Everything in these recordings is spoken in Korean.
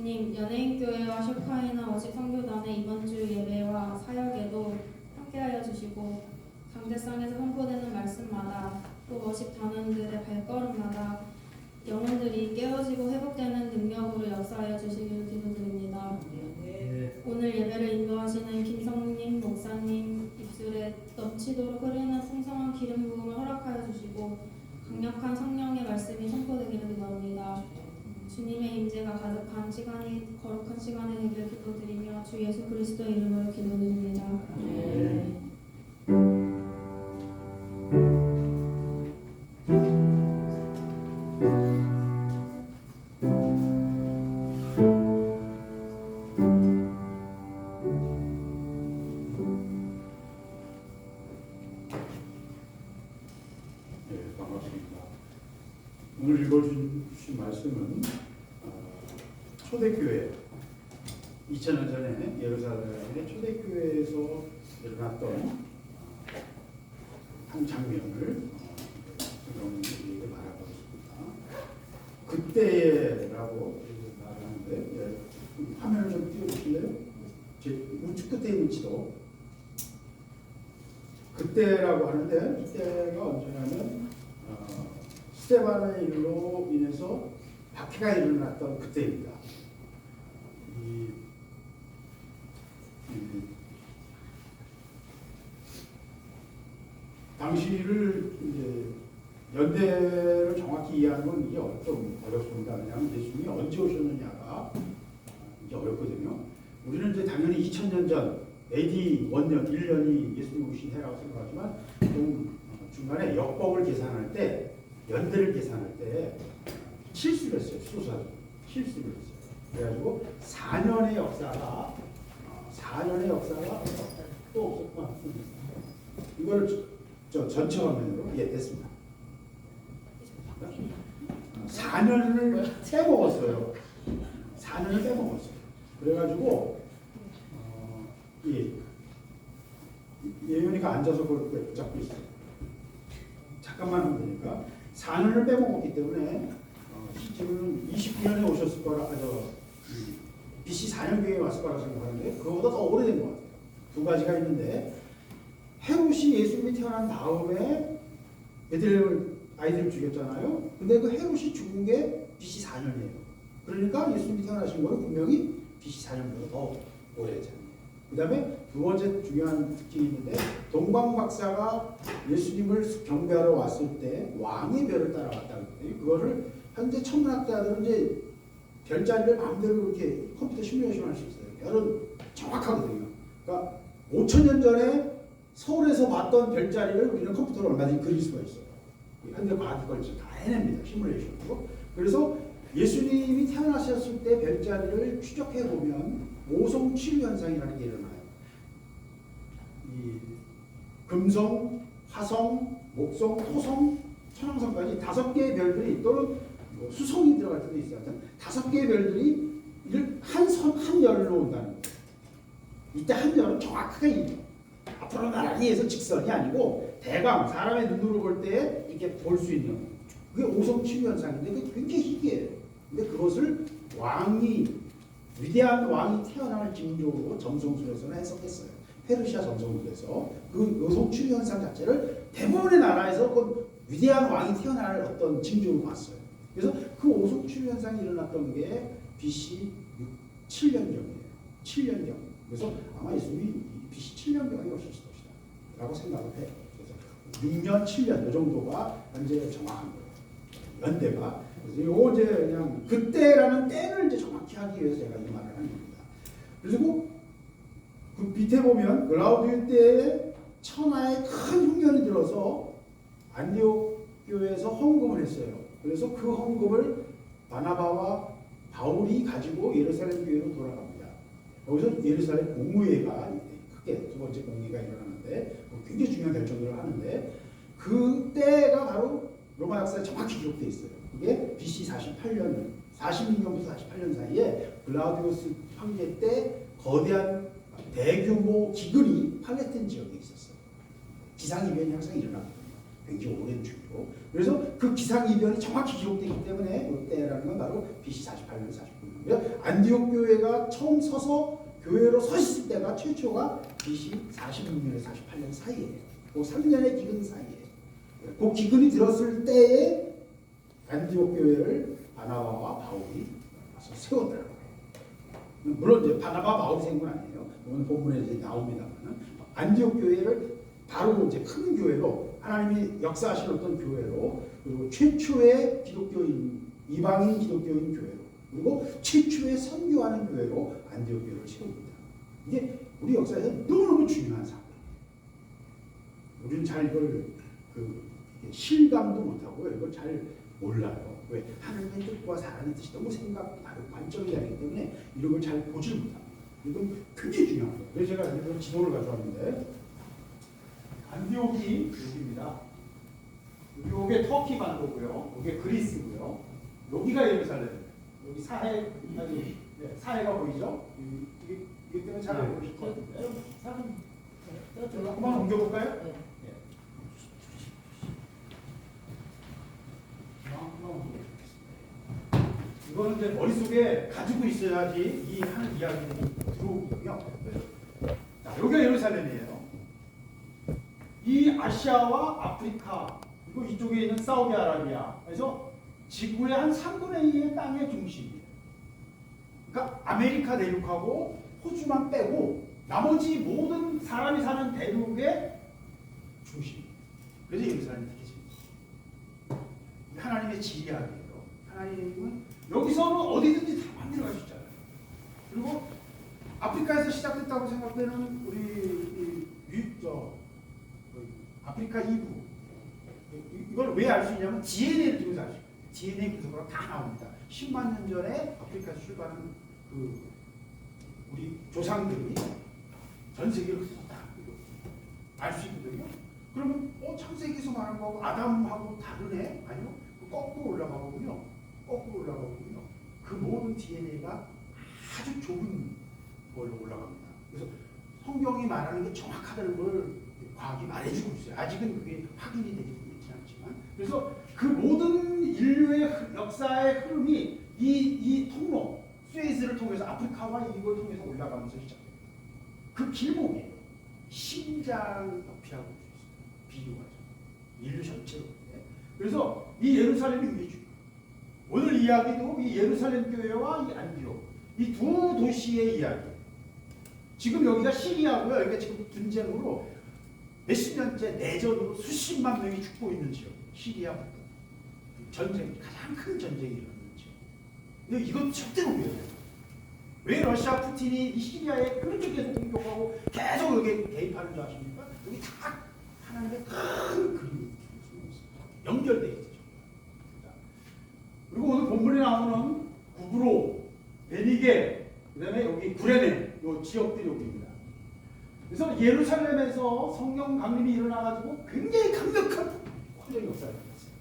주님, 연예인교회와 슈카이나 워십 선교단의 이번 주 예배와 사역에도 함께하여 주시고 강대상에서 선포되는 말씀마다 또 워십 단원들의 발걸음마다 영혼들이 깨어지고 회복되는 능력으로 역사하여 주시기를 기도드립니다. 오늘 예배를 인도하시는 김성님 목사님 입술에 넘치도록 흐르는 풍성한 기름 부음을 허락하여 주시고 강력한 성령의 말씀이 선포되기를 기도합니다. 주님의 임재가 가득한 시간이 거룩한 시간이 되기를 기도드리며 주 예수 그리스도의 이름으로 기도드립니다. 반갑습니다. 오늘 읽어주신 말씀은 초대교회 2000년 전에 예루살렘의 초대교회에서 일어났던 한 장면을 여러분들에게 말해보겠습니다. 그때라고 말하는데 화면을 좀 띄워주실래요? 제 우측 끝에 있는 지도 그때라고 하는데 이때가 언제냐면 스데반의 일로 인해서 박해가 일어났던 그때입니다. 당시를 이제 연대를 정확히 이해하는 건 이게 좀 어렵습니다. 왜냐하면 예수님이 언제 오셨느냐가 이게 어렵거든요. 우리는 이제 당연히 2000년 전 AD 1년, 1년이 예수님 오신 해라고 생각하지만 좀 중간에 역법을 계산할 때 연대를 계산할 때 실수를 했어요. 실수를 했어요. 그래가지고 4년의 역사가 또 없었구나. 이거를 전체 화면으로 됐습니다. 4년을 빼먹었어요. 4년을 빼먹었어요. 그래가지고 예연이가 앉아서 그걸 붙잡고 있어요. 잠깐만 하면 되니까 4년을 빼먹었기 때문에 지금 29년에 오셨을 거라 BC 4년경에 왔을 거라고 생각하는데 그거보다 더 오래된 것 같아요. 두 가지가 있는데 헤롯이 예수님이 태어난 다음에 베들레헴을 아이들을 죽였잖아요. 근데 그 헤롯이 죽은 게 BC 4년이에요. 그러니까 예수님이 태어나신 거는 분명히 BC 4년보다 더 오래잖아요. 그 다음에 두 번째 중요한 특징이 있는데 동방박사가 예수님을 경배하러 왔을 때 왕의 별을 따라갔다는 거예요. 그거를 현재 천문학자들은 이제 별자리를 마음대로 이렇게 컴퓨터 시뮬레이션 할 수 있어요. 별은 정확하거든요. 그러니까 5000년 전에 서울에서 봤던 별자리를 우리는 컴퓨터로 얼마든지 그릴 수가 있어요. 현대 과학이 걸쳐 다 해냅니다. 시뮬레이션으로. 그래서 예수님이 태어나셨을 때 별자리를 추적해 보면 오송 치유 현상이라는 게 일어나요. 이 금성, 화성, 목성, 토성, 천왕성까지 5개의 별들이 또는 수성이 들어갈 때도 있어요. 5개의 별들이 한 열로 온다는 거예요. 이때 한 열은 정확하게 앞으로 나란히 해서 직선이 아니고 대강 사람의 눈으로 볼 때 이렇게 볼 수 있는 그게 오성 치유 현상인데 그게 굉장히 희귀해요. 근데 그것을 위대한 왕이 태어나는 징조로 점성술에서는 해석했어요. 페르시아 점성술에서 그 오성 치유 현상 자체를 대부분의 나라에서 그 위대한 왕이 태어날 어떤 징조로 봤어요. 그래서 그 오성 치유 현상이 일어났던 게 BC 7년경이에요. 7년경. 그래서 아마 예수님이 BC 7년경에 오셨을 것이다 라고 생각을 해요. 그래서 6년, 7년 이 정도가 현재 정확한 거예요. 연대가. 그래서 이거 이제 그냥 그때라는 때를 이제 정확히 하기 위해서 제가 이 말을 하는 겁니다. 그리고 그 밑에 보면 글라우디오 때에 천하에 큰 흉년이 들어서 안디옥 교회에서 헌금을 했어요. 그래서 그 헌금을 바나바와 바울이 가지고 예루살렘 교회로 돌아갑니다. 여기서 예루살렘 공의회가 크게 두 번째 공의회가 일어나는데 굉장히 중요한 결정들을 하는데 그때가 바로 로마 역사에 정확히 기록되어 있어요. 그게 BC 48년, 46년부터 48년 사이에 글라우디우스 황제 때 거대한 대규모 기근이 팔레스타인 지역에 있었어요. 기상이변이 항상 일어나거든요. 굉장히 오랜 주기로. 그래서 그 기상이변이 정확히 기록되기 때문에 그때라는 건 바로 BC 48년, 49년. 안디옥 교회가 처음 서서 교회로 서있을 때가 최초가 BC 46년에서 48년 사이에, 그 3년의 기근 사이에, 그 기근이 들었을 때에 안디옥 교회를 바나바와 바울이 와서 세웠더라고요. 물론 이제 바나바 바울이 세운 건 아니에요. 오늘 본문에 이제 나옵니다만은 안디옥 교회를 바로 이제 큰 교회로, 하나님이 역사하신 어떤 교회로, 그리고 최초의 기독교인, 이방인 기독교인 교회로, 그리고 최초의 선교하는 교회로 안디옥 교회를 세웁니다. 이게 우리 역사에서 너무너무 중요한 사건이에요. 우리는 잘 이걸 실감도 못하고 이걸 잘 몰라요. 왜? 하나님의 뜻과 사람의 뜻이 너무 생각 다르고 관점이 다르기 때문에 이런 걸 잘 보질 못합니다. 이건 굉장히 중요한 거예요. 그래서 제가 이런 지도를 가져왔는데, 안디옥이 여기입니다. 이게 터키 반도고요. 이게 그리스고요. 여기가 예루살렘. 여기 사해, 아니, 네, 사해가 보이죠? 이게 때문에 잘 안 보이실 것 같은데. 한번 옮겨볼까요? 네. 네. 한번 옮겨보겠습니다. 이거는 이제 머릿속에 가지고 있어야지 이 하는 이야기들이 들어오거든요. 자, 여기가 예루살렘이에요. 이 아시아와 아프리카, 그리고 이쪽에 있는 사우디아라비아, 그래서 지구의 한 3분의 2의 땅의 중심이에요. 그러니까 아메리카 대륙하고 호주만 빼고 나머지 모든 사람이 사는 대륙의 중심이에요. 그래서 예루살렘이 되게 재밌어요. 하나님의 지리학이에요. 하나님은 여기서는 어디든지 다 만들어 갈 수 있잖아요. 그리고 아프리카에서 시작됐다고 생각되는 우리 아프리카 이부, 이걸 왜 알 수 있냐면 DNA를 통해서 알 수 있어요. DNA 분석으로 다 나옵니다. 10만 년 전에 아프리카에서 출발한 우리 조상들이 전 세계로 흩어졌다 알 수 있거든요. 그러면 창세기에서 말한 거하고 아담하고 다르네? 아니요. 거꾸로 올라가거든요. 거꾸로 올라가거든요. 그 모든 DNA가 아주 좁은 걸로 올라갑니다. 그래서 성경이 말하는 게 정확하다는 걸 과학이 말해주고 있어요. 아직은 그게 확인이 되지 않지만. 그래서 그 모든 인류의 역사의 흐름이 이 통로, 스웨이즈를 통해서 아프리카와 이걸 통해서 올라가면서 시작돼요. 그 길목이에요. 심장 높이라고 볼 수 있어요. 비교하죠. 인류 전체로. 그래서 이 예루살렘이 굉장히 중요해요. 오늘 이야기도 이 예루살렘 교회와 이 안디옥, 이 두 도시의 이야기. 지금 여기가 시리아고요. 여기가 지금 분쟁으로 몇십 년째 내전으로 수십만 명이 죽고 있는 지역. 시리아부터 전쟁, 가장 큰 전쟁이 일어나는 지역. 근데 이건 절대로 위험해요. 왜 러시아 푸틴이 이 시리아에 그렇게 계속 공격하고 계속 여기 개입하는 줄 아십니까? 여기 다 하나님의 큰 그림이 연결되어 있죠. 그리고 오늘 본문에 나오는 구브로, 베니게, 그다음에 여기 구레네, 이 지역들이 여기입니다. 그래서 예루살렘에서 성령 강림이 일어나가지고 굉장히 강력한 화적인 역사를 일어났어요.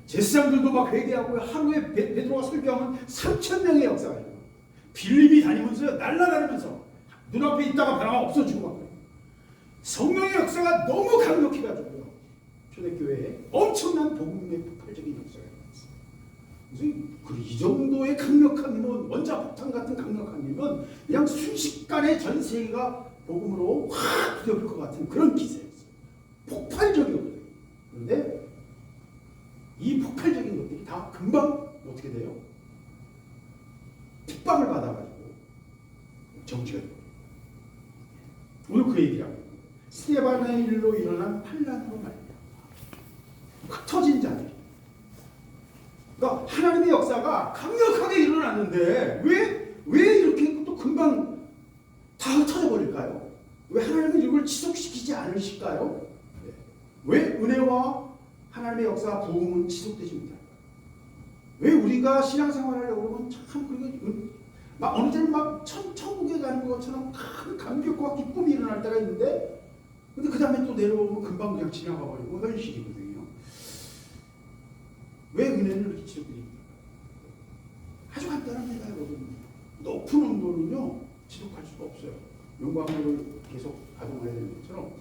제사장들도 막 회개하고 하루에 베드로가 설교하면 3,000명의 역사가 일어나요. 빌립이 다니면서 날아다니면서 눈앞에 있다가 바나가 없어지고 막 그래요. 성령의 역사가 너무 강력해가지고요. 초대교회에 엄청난 복음의 폭발적인 역사가 일어났어요. 그래서 이 정도의 강력한 힘은, 원자폭탄 같은 강력한 힘은 그냥 순식간에 전 세계가 복음으로 확 뒤덮일 것 같은 그런 기세였어요. 폭발적이었거든요. 그런데 이 폭발적인 것들이 다 금방 어떻게 돼요? 핍박을 받아가지고 정치가 돼요. 오늘 그 얘기하고 스데반의 일로 일어난 환란으로 말이야. 흩어진 자들. 그러니까 하나님의 역사가 강력하게 일어났는데 왜 이렇게 또 금방 다 흩어져 버릴까요? 왜 하나님은 이걸 지속시키지 않으실까요? 네. 왜 은혜와 하나님의 역사, 복음은 지속되지 못할까요? 왜 우리가 신앙생활을 하려고 그러면 참 막 어느 때는 막 천국에 가는 것처럼 큰 감격과 기쁨이 일어날 때가 있는데, 근데 그 다음에 또 내려오면 금방 그냥 지나가 버리고 현실이거든요. 왜 은혜는 이렇게 지속됩니까? 아주 간단합니다, 여러분. 높은 온도는요 지속할 수가 없어요. 용광로를 계속 가동해야 되는 것처럼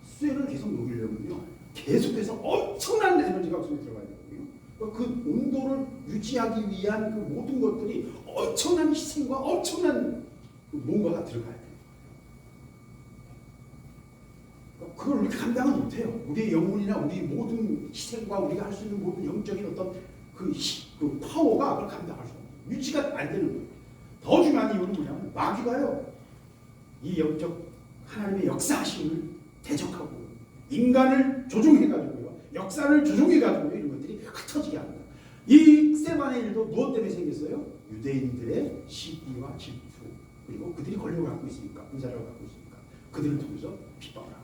쇠를 계속 녹이려면요 계속해서 엄청난 에너지가 속에 들어가야 되거든요. 그 온도를 유지하기 위한 그 모든 것들이 엄청난 희생과 엄청난 뭔가가 들어가야 돼요. 그걸 우리가 감당을 못해요. 우리의 영혼이나 우리 모든 희생과 우리가 할 수 있는 모든 영적인 어떤 그 파워가 그걸 감당할 수 없어요. 유지가 안 되는 거예요. 더 중요한 이유는 뭐냐면 마귀가요, 이 영적 하나님의 역사하심을 대적하고 인간을 조종해가지고요, 역사를 조종해가지고 이런 것들이 흩어지게 합니다. 이 스데반의 일도 무엇 때문에 생겼어요? 유대인들의 시기와 질투, 그리고 그들이 권력을 갖고 있으니까, 인자를 갖고 있으니까 그들을 통해서 핍박을 하고,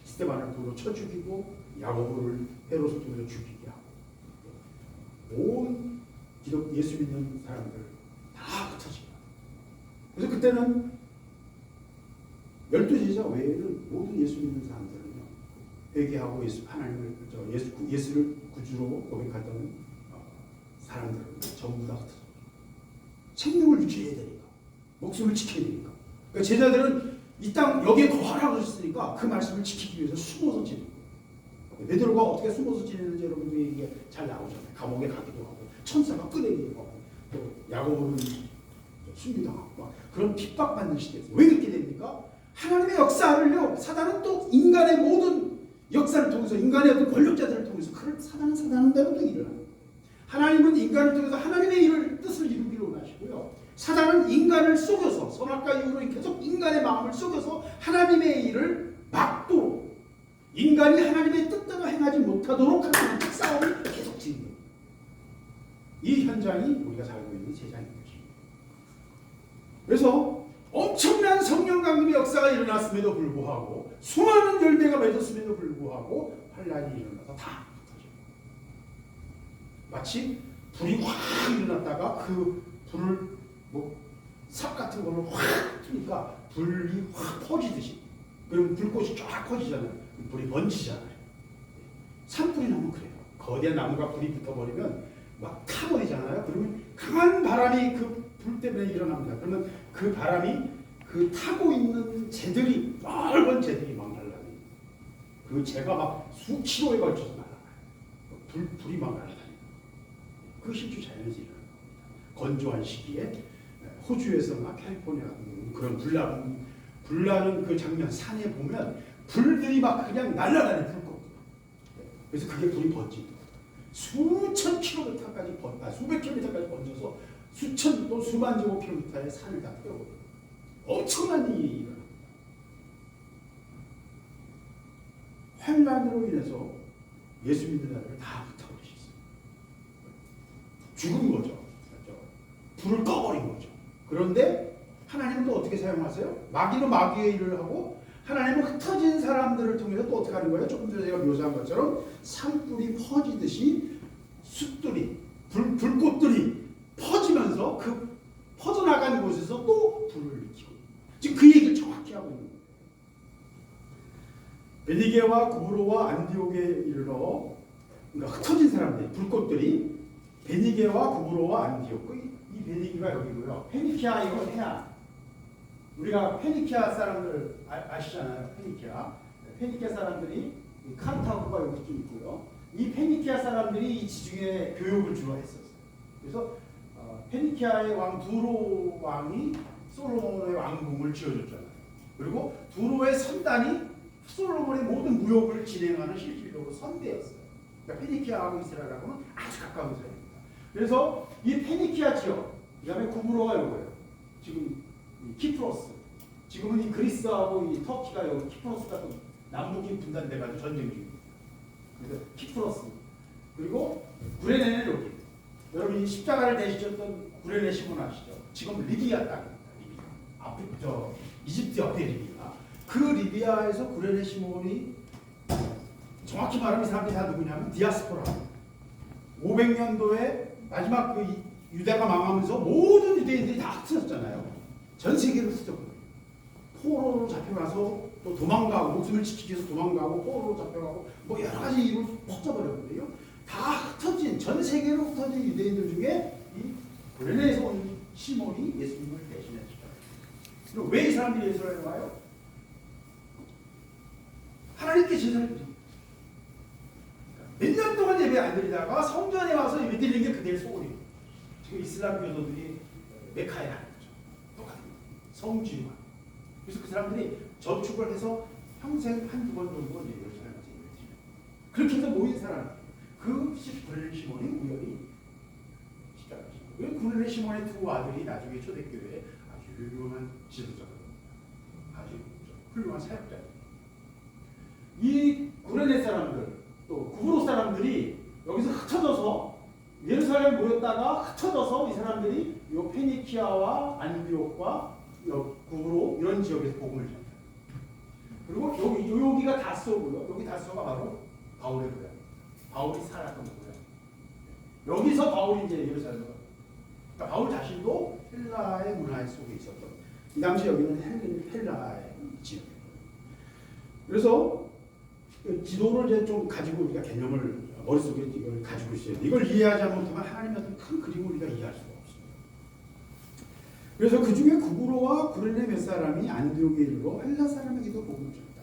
스데반을 돌로 쳐 죽이고 야고보를 헤롯을 통해서 죽이게 하고, 온 기독 예수 믿는 사람들 다 흩어지게 합니다. 그래서 그때는 12제자 외에는 모든 예수 믿는 사람들은요, 회개하고 예수를 구주로 고백하던 사람들은 전부 다 흩어져. 생명을 유지해야 되니까, 목숨을 지켜야 되니까. 그러니까 제자들은 이 땅 여기에 거하라고 하셨으니까 그 말씀을 지키기 위해서 숨어서 지내고, 베드로가 어떻게 숨어서 지내는지 여러분들이 이게 잘 나오잖아요. 감옥에 가기도 하고, 천사가 끌어내기도 하고, 또 야고보는 숨기당하고, 그런 핍박받는 시대에서 왜 그렇게 됩니까? 하나님의 역사를요, 사단은 또 인간의 모든 역사를 통해서, 인간의 어떤 권력자들을 통해서 사단은 대로 또 일어납니다. 하나님은 인간을 통해서 하나님의 일을, 뜻을 이루기를 원하시고요, 사단은 인간을 속여서, 선악과 이후로 계속 인간의 마음을 속여서 하나님의 일을 막도록, 인간이 하나님의 뜻대로 행하지 못하도록 하는 싸움을 계속 지는 겁니다. 이 현장이 우리가 살고 있는 세상인 것입니다. 그래서 엄청난 성령 강림의 역사가 일어났음에도 불구하고, 수많은 열매가 맺었음에도 불구하고 환란이 일어나서 다 흩어져요. 마치 불이 확 일어났다가 그 불을 삽 같은 걸로 확 트니까 불이 확 퍼지듯이, 그러면 불꽃이 쫙 퍼지잖아요. 불이 번지잖아요. 산불이 나면 그래요. 거대한 나무가 불이 붙어버리면 막 타버리잖아요. 그러면 강한 바람이 그 불 때문에 일어납니다. 그러면 그 바람이 그 타고 있는 재들이, 넓은 재들이 막 날아다니고, 그 재가 막 수킬로에 걸쳐서 날아가요. 불이 막 날아다니고. 그 실제 자연에서 일어나는 겁니다. 건조한 시기에 호주에서나 캘리포니아 같은 그런 불나는 그 장면, 산에 보면 불들이 막 그냥 날아다니는 불꽃. 그래서 그게 불이 번지고 수천 킬로미터까지 수백 킬로미터까지 번져서 수천 또 수만 제곱킬로미터의 산을 다 태우고 엄청난 일이 일어납니다. 환란으로 인해서 예수 믿는 자들을 다 흩어버리셨어요. 죽은 거죠. 그렇죠? 불을 꺼버린 거죠. 그런데 하나님은 또 어떻게 사용하세요? 마귀는 마귀의 일을 하고, 하나님은 흩어진 사람들을 통해서 또 어떻게 하는 거예요? 조금 전에 제가 묘사한 것처럼 산불이 퍼지듯이 숯들이, 불꽃들이 퍼지면서 그 퍼져나가는 곳에서 또 불을 일으키고, 지금 그 얘기를 정확히 하고 있는 거예요. 베니게와 구브로와 안디옥에 이르러, 그러니까 흩어진 사람들, 불꽃들이 베니게와 구브로와 안디옥, 이 베니게가 여기고요. 페니키아 이거 해안. 우리가 페니키아 사람들 아시잖아요. 페니키아 사람들이 카르타고가 여기쯤 있고요. 이 페니키아 사람들이 이 지중해 교육을 주로 했었어요. 그래서 페니키아의 왕 두로 왕이 솔로몬의 왕궁을 지어줬잖아요. 그리고 두로의 선단이 솔로몬의 모든 무역을 진행하는 실질적으로 선대였어요. 그러니까 페니키아하고 이스라엘하고는 아주 가까운 사이입니다. 그래서 이 페니키아 지역, 그다음에 구브로가 요거예요. 지금 키프로스. 지금은 이 그리스하고 이 터키가 여기 키프로스가 또 남북이 분단돼가지고 전쟁 중입니다. 그래서 키프로스. 그리고 구레네는 여기. 여러분이 십자가를 내시셨던 구레네 시몬 아시죠? 지금 리비아 땅입니다. 리비아. 이집트 옆에 리비아. 그 리비아에서 구레네 시몬이, 정확히 말하면 이 사람들이 다 누구냐면 디아스포라. 500년도에 마지막 그 유대가 망하면서 모든 유대인들이 다 흩어졌잖아요. 전 세계로 흩어졌거든요. 포로로 잡혀가서 또 도망가고, 목숨을 지키기 위해서 도망가고, 포로로 잡혀가고, 뭐 여러 가지 이유로 퍼져버렸거든요. 다 흩어진, 전 세계로 흩어진 유대인들 중에 이 구레네에서 온 시몬이 예수님을 대신했죠. 왜 이 사람들이 예수를 와요? 하나님께 제사를 드립니다. 몇 년 동안 예배 예배 안 드리다가 성전에 와서 예배 드리는 게 그들의 소원이에요. 지금 이슬람 교도들이 메카에 가는 거죠. 똑같은 거예요. 성지만. 그래서 그 사람들이 저축을 해서 평생 한두 번 정도 예루살렘 가서 예배 드려요. 그렇게 해서 모인 사람, 그 구레네 시몬이 우연히 시작하죠. 왜 구레네 시몬의 두 아들이 나중에 초대교회에 아주 유명한 지도자가 아주 훌륭한 사역자예요. 이 구레네 사람들, 또 구브로 사람들이 여기서 흩어져서 예루살렘에 모였다가 흩어져서 이 사람들이 요 페니키아와 안디옥과 구브로 이런 지역에서 복음을 전해요. 그리고 여기가 다소고요. 여기 다소가 바로 바울의 고향. 바울이 살았던 고향. 여기서 바울이 이제 예루살렘. 그러니까 바울 자신도 헬라의 문화 속에 있었던. 이 당시 여기는 헬라의 지역이에요. 그래서 지도를 이제 좀 가지고 우리가 개념을 머릿속에 이걸 가지고 있어야 돼. 이걸 이해하지 못하면 하나님의 어떤 큰 그림을 우리가 이해할 수가 없습니다. 그래서 그 중에 구브로와 구레네 몇 사람이 안디옥에 이르러 헬라 사람에게도 복음을 전했다.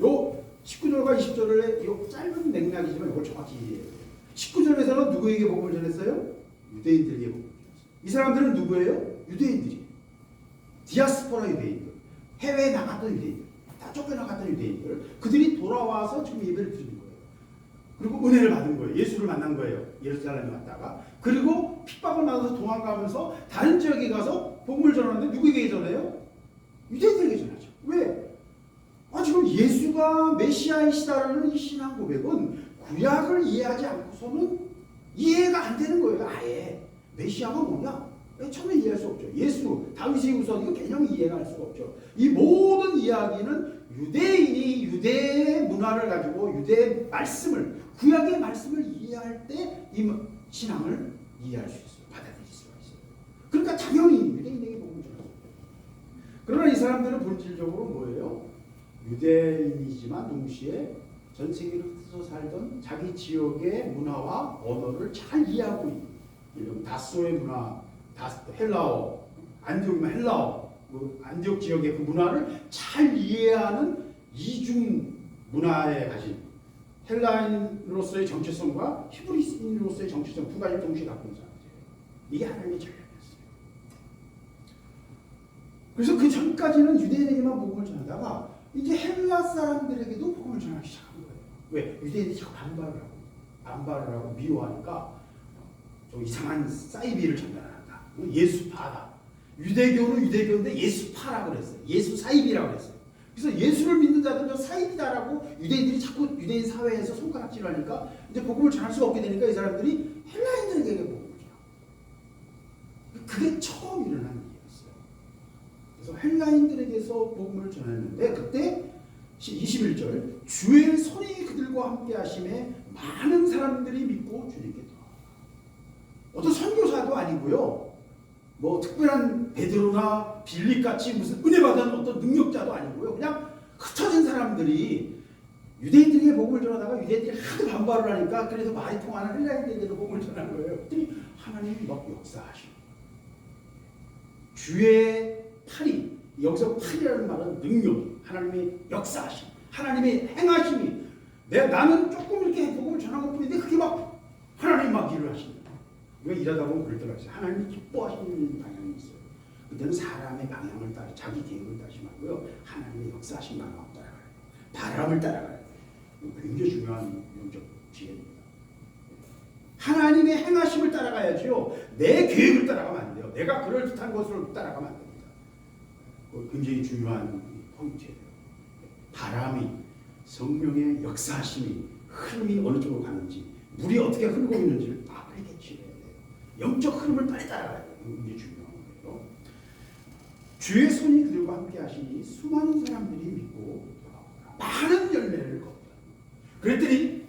요 19절과 20절의 이 짧은 맥락이지만 이걸 정확히 이해해야 돼요. 19절에서는 누구에게 복음을 전했어요? 유대인들에게 복음을 전했어요. 이 사람들은 누구예요? 유대인들이. 디아스포라 유대인들. 해외에 나갔던 유대인들. 다 쫓겨나갔던 유대인들. 그들이 돌아와서 지금 예배를 드리는 거예요. 그리고 은혜를 받은 거예요. 예수를 만난 거예요. 예루살렘에 왔다가. 그리고 핍박을 받아서 도망가면서 다른 지역에 가서 복음을 전하는데 누구에게 전해요? 유대인들에게 전하죠. 왜? 지금 예수가 메시아이시다라는 이 신앙 고백은 구약을 이해하지 않고서는 이해가 안 되는 거예요. 아예. 메시아가 뭐냐? 처음에 이해할 수 없죠. 예수, 다윗의 후손, 이거 개념 이해가 할 수가 없죠. 이 모든 이야기는 유대인이 유대의 문화를 가지고 유대의 말씀을, 구약의 말씀을 이해할 때 이 신앙을 이해할 수 있어요. 받아들일 수가 있어요. 그러니까 당연히 유대인에게 복음을 전하죠. 그러나 이 사람들은 본질적으로 뭐예요? 유대인이지만 동시에 전 세계를 흩어져 살던 자기 지역의 문화와 언어를 잘 이해하고 있는 다소의 문화, 헬라어, 안디옥이면 헬라어, 안디옥 지역의 그 문화를 잘 이해하는 이중 문화에 가진 헬라인으로서의 정체성과 히브리인으로서의 정체성 두 가지를 동시에 갖고 있는 사람이에요. 이게 하나님의 전략이었어요. 그래서 그 전까지는 유대인에게만 복음을 전하다가 이제 헬라 사람들에게도 복음을 전하기 시작한 거예요. 왜? 유대인들이 자꾸 반발을 하고 미워하니까 좀 이상한 사이비를 전달한다. 예수파다. 유대교는 유대교인데 예수파라고 그랬어요. 예수 사이비라고 그랬어요. 그래서 예수를 믿는 자들은 사이비다라고 유대인들이 자꾸 유대인 사회에서 손가락질을 하니까 이제 복음을 전할 수가 없게 되니까 이 사람들이 헬라인들에게 복음을 전하고. 그게 처음 일어난 일이었어요. 그래서 헬라인들에게서 복음을 전했는데 그때 21절 주의 손이 그들과 함께 하심에 많은 사람들이 믿고 주님께 어떤 선교사도 아니고요. 뭐 특별한 베드로나 빌립같이 무슨 은혜 받은 어떤 능력자도 아니고요. 그냥 흩어진 사람들이 유대인들에게 복음을 전하다가 유대인들이 하도 반발을 하니까 그래서 말이 통하는 헬라인들에게도 복음을 전한 거예요. 그랬더니 하나님이 막 역사하시고 주의 팔이, 여기서 팔이라는 말은 능력, 하나님이 역사하심, 하나님의 행하심이 나는 조금 이렇게 복음을 전한 것뿐인데 그게 막 하나님 막 일을 하십니다. 우리가 일하다 보면 그럴 때가 있어요. 하나님이 기뻐하시는 방향이 있어요. 그때는 사람의 방향을 따라 자기 계획을 따르지 말고요. 하나님의 역사하신 방향을 따라가요. 바람을 따라가요. 굉장히 중요한 영적 지혜입니다. 하나님의 행하심을 따라가야지요. 내 계획을 따라가면 안 돼요. 내가 그럴듯한 것을 따라가면 안 됩니다. 굉장히 중요한 포인트예요. 바람이, 성령의 역사하심이, 흐름이 어느 쪽으로 가는지, 물이 어떻게 흐르고 있는지를 빨리 캐치해야 돼요. 영적 흐름을 빨리 따라가야 돼요. 이게 중요한 거예요. 주의 손이 그들과 함께 하시니 수많은 사람들이 믿고 많은 열매를 걷다. 그랬더니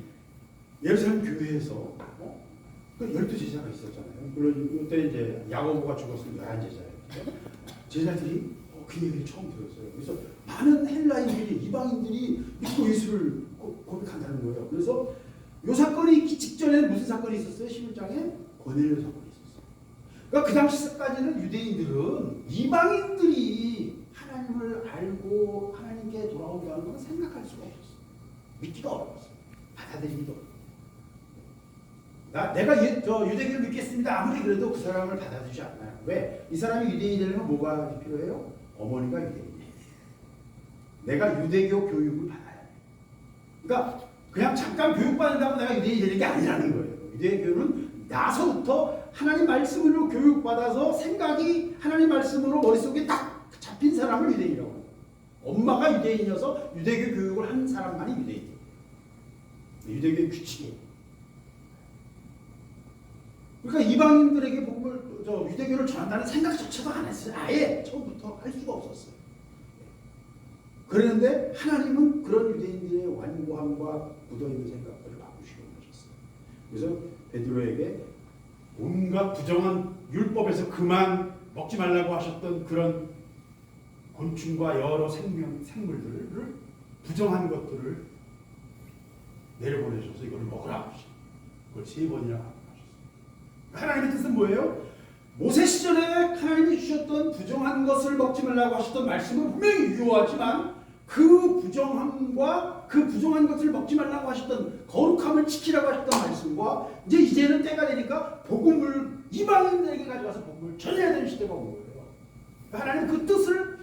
예루살렘 교회에서 그 12제자가 있었잖아요. 물론 이때 이제 야고보가 죽었을 때 11제자예요. 제자들이 그 얘기를 처음 들었어요. 그래서 많은 헬라인들이, 이방인들이 믿고 예수를 고백한다는 거예요. 그래서 이 사건이 있기 직전에는 무슨 사건이 있었어요? 11장에 고넬료 사건이 있었어요. 그러니까 그 당시까지는 유대인들은 이방인들이 하나님을 알고 하나님께 돌아온다는 걸 생각할 수가 없었어요. 믿기가 어려웠어요. 받아들이기도 어려웠어요. 저 유대교를 믿겠습니다. 아무리 그래도 그 사람을 받아주지 않아요. 왜? 이 사람이 유대인이 되려면 뭐가 필요해요? 어머니가 유대인이에요. 내가 유대교 교육을 받아야 돼. 그러니까 그냥 잠깐 교육받는다고 내가 유대인이 되는 게 아니라는 거예요. 유대교는 나서부터 하나님 말씀으로 교육받아서 생각이 하나님 말씀으로 머릿속에 딱 잡힌 사람을 유대인이라고 해요. 엄마가 유대인이어서 유대교 교육을 한 사람만이 유대인이에요. 유대교의 규칙이에요. 그러니까 이방인들에게 유대교를 전한다는 생각조차도 안 했어요. 아예 처음부터 할 수가 없었어요. 그런데 하나님은 그런 유대인들의 완고함과 묻어있는 생각들을 바꾸시고 하셨어요. 그래서 베드로에게 온갖 부정한 율법에서 그만 먹지 말라고 하셨던 그런 곤충과 여러 생물들을 부정한 것들을 내려보내셔서 이걸 먹으라고 하셨어요. 그걸 3번이나 하셨어요. 하나님의 뜻은 뭐예요? 모세 시절에 하나님이 주셨던 부정한 것을 먹지 말라고 하셨던 말씀은 분명히 유효하지만 그 부정함과 그 부정한 것을 먹지 말라고 하셨던 거룩함을 지키라고 하셨던 말씀과 이제는 때가 되니까 복음을 이방인들에게 가져가서 복음을 전해야 되는 시대가 온 거예요. 하나님 그 뜻을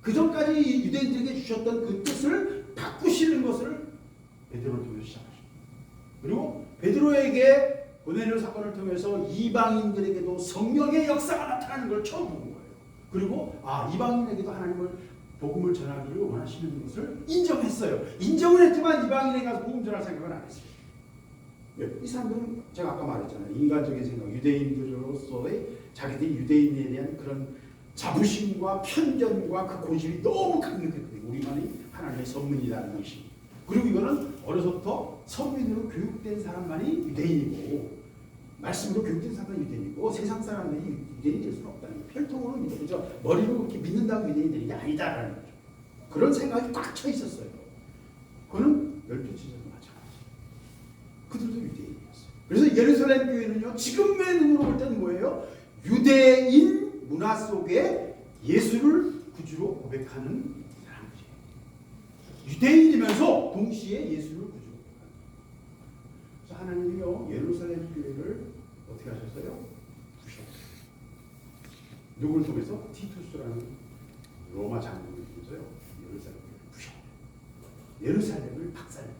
그 전까지 유대인들에게 주셨던 그 뜻을 바꾸시는 것을 베드로를 통해서 시작하십니다. 그리고 베드로에게 고넬료 사건을 통해서 이방인들에게도 성령의 역사가 나타나는 걸 처음 본 거예요. 그리고 이방인에게도 하나님을 복음을 전하기를 원하시는 것을 인정했어요. 인정을 했지만 이방인에 가서 복음 전할 생각은 안 했어요. 이 사람들은 제가 아까 말했잖아요. 인간적인 생각, 유대인들로서의 자기들이 유대인에 대한 그런 자부심과 편견과 그 고집이 너무 강력했거든요. 우리만이 하나님의 선민이라는 것이. 그리고 이거는 어려서부터 선민으로 교육된 사람만이 유대인이고 말씀으로 교육된 사람이 유대인이고 세상 사람들이 유대인이 될 수는 없다는 거예요. 혈통으로 믿죠. 머리로 그렇게 믿는다고 유대인이 되는 게 아니다라는 거죠. 그런 생각이 꽉 차 있었어요. 그거는 12지자도 마찬가지. 그들도 유대인이었어요. 그래서 예루살렘 교회는요. 지금의 눈으로 볼 때는 뭐예요? 유대인 문화 속에 예수를 구주로 고백하는 사람들이에요. 유대인이면서 동시에 예수를 구주로 고백하는. 그래서 하나님이요. 예루살렘 교회를 어떻게 하셨어요? 부셨어요. 누구를 통해서? 티투스라는 로마 장군을 통해서요. 예루살렘을 부셨어요. 예루살렘을 박살내요.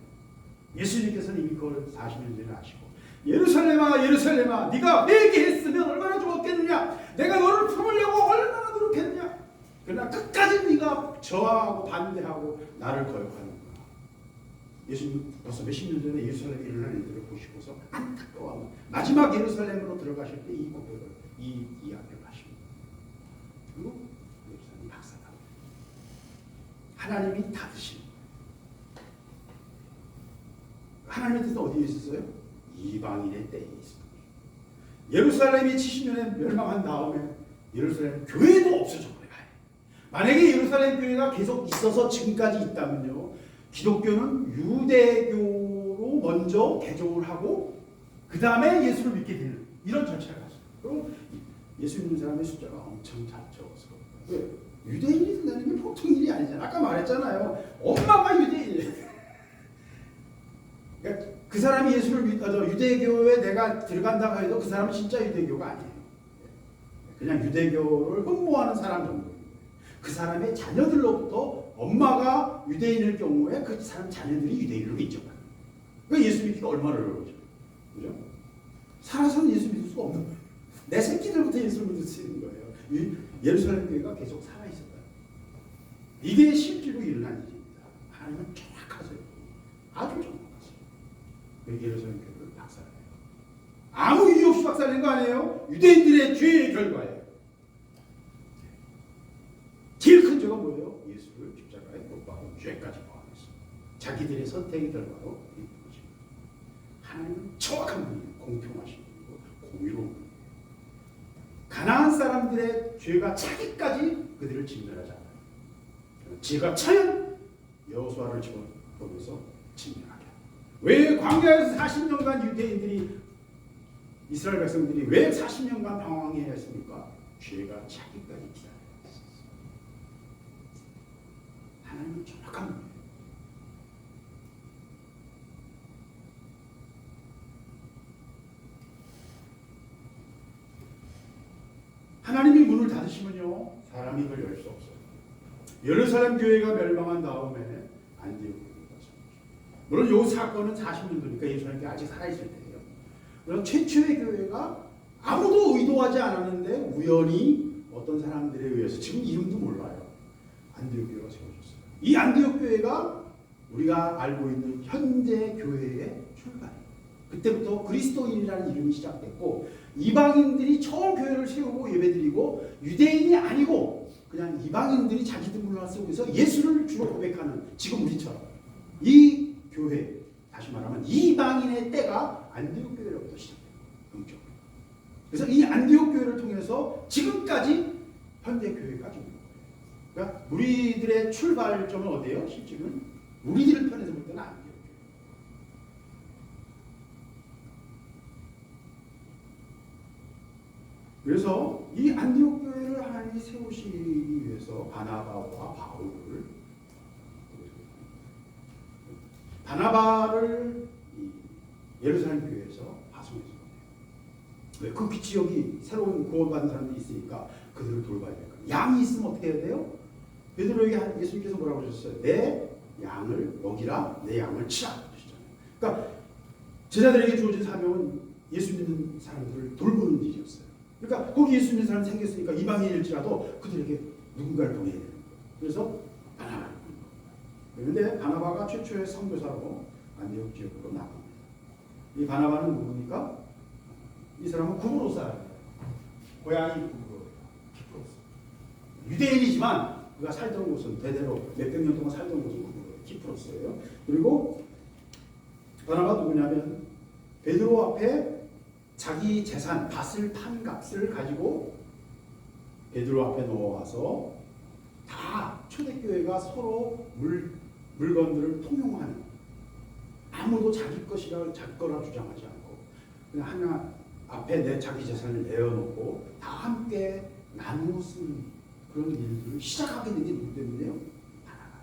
예수님께서는 이미 그걸 40년 전에 아시고 예루살렘아 예루살렘아 네가 내게 했으면 얼마나 좋았겠느냐. 내가 너를 품으려고 얼마나 노력했느냐. 그러나 끝까지 네가 저항하고 반대하고 나를 거역하는구나. 예수님 벌써 몇십 년 전에 예루살렘에 일어난 일들을 보시고서 안타까워 마지막 예루살렘으로 들어가실 때 이 고백을 이 이야기를 하십니다. 그리고 예루살렘이 박살나고 하나님이 닫으신 하나님의 뜻은 어디에 있었어요? 이방인의 때에 있습니다. 예루살렘이 70년에 멸망한 다음에 예루살렘 교회도 없어져 버려요. 만약에 예루살렘 교회가 계속 있어서 지금까지 있다면요. 기독교는 유대교로 먼저 개종을 하고 그 다음에 예수를 믿게 되는 이런 절차가 있어요. 그럼 예수 믿는 사람의 숫자가 엄청 적어서 왜? 유대인이 된다는 게 보통 일이 아니잖아요. 아까 말했잖아요. 엄마가 유대인이에요. 그러니까 그 사람이 예수를 유대교에 내가 들어간다고 해도 그 사람은 진짜 유대교가 아니에요. 그냥 유대교를 흠모하는 사람 정도. 그 사람의 자녀들로부터 엄마가 유대인일 경우에 그 사람 자녀들이 유대인으로 믿죠. 그 예수 믿기가 얼마나 어려워죠. 그죠? 살아서는 예수 믿을 수가 없는 거예요. 내 새끼들부터 예수를 믿을 수 있는 거예요. 예루살렘 교회가 계속 살아있었다. 이게 실제로 일어난 일입니다. 하나님은 정확하세요. 아주 정확하세요. 예루살렘 교회를 박살내요. 아무 이유 없이 박살낸 거 아니에요? 유대인들의 죄의 결과예요. 제일 큰 죄가 뭐예요? 예수를 십자가에 못 박은 죄까지 포함해서 자기들의 선택의 결과로 있는 것입니다. 하나님은 정확한 분이에요. 공평하신 분이고 공의로운 분이에요. 가난한 사람들의 죄가 차기까지 그들을 진멸하지 않아요. 죄가 차면 여호수아를 집어넣어서 진멸하게 합니다. 왜 광야에서 40년간 유대인들이 이스라엘 백성들이 왜 40년간 방황해야 했습니까? 죄가 차기까지 기다려야 했어요. 하나님은 정확한 분이에요. 하나님이 문을 닫으시면요 사람이 그걸 열 수 없어요. 예루살렘 교회가 멸망한 다음에 안디옥 교회가 생겼죠. 물론 이 사건은 40년도니까 예루살렘 아직 살아있을 때예요. 그럼 최초의 교회가 아무도 의도하지 않았는데 우연히 어떤 사람들에 의해서 지금 이름도 몰라요. 안디옥 교회가 세워졌어요. 이 안디옥 교회가 우리가 알고 있는 현재 교회의 출발이에요. 그때부터 그리스도인이라는 이름이 시작됐고 이방인들이 처음 교회를 세우고 예배드리고 유대인이 아니고 그냥 이방인들이 자기들 문화를 쓰고서 예수를 주로 고백하는 지금 우리처럼 이 교회 다시 말하면 이방인의 때가 안디옥 교회로부터 시작돼요. 영적으로. 그래서 이 안디옥 교회를 통해서 지금까지 현대 교회까지 오는 거예요. 그러니까 우리들의 출발점은 어디예요? 실질은 우리들 편에서 볼 때는 안디옥 교회. 그래서 이 안디옥 교회를 하나님이 세우시기 위해서 바나바와 바울을 바나바를 예루살렘 교회에서 파송해서 왜? 그 지역이 새로운 구원받은 사람들이 있으니까 그들을 돌봐야 될 거예요. 양이 있으면 어떻게 해야 돼요? 베드로에게 예수님께서 뭐라고 하셨어요? 내 양을 먹이라, 내 양을 치라 그러시잖아요. 그러니까 제자들에게 주어진 사명은 예수 믿는 사람들을 돌보는 일이었어요. 그러니까 거기 예수 믿는 사람이 생겼으니까 이방인일지라도 그들에게 누군가를 보내야 되는 거예요. 그래서 바나바를 보낸 거예요. 그런데 바나바가 최초의 선교사로 안디옥 지역으로 나갑니다. 이 바나바는 누굽니까? 이 사람은 구브로사예요. 고향이 구브로예요. 키프로스. 유대인이지만 그가 살던 곳은 대대로 몇백 년 동안 살던 곳은 구브로예요. 키프로스예요. 그리고 바나바 누구냐면 베드로 앞에 자기 재산, 밭을 판 값을 가지고 베드로 앞에 넣어와서 다 초대교회가 서로 물건들을 통용하는 아무도 자기 것이라 자기 거라 주장하지 않고 그냥 하나 앞에 내 자기 재산을 내어놓고 다 함께 나누어 쓰는 그런 일들을 시작하게 된 게 누구 때문에요? 바나바.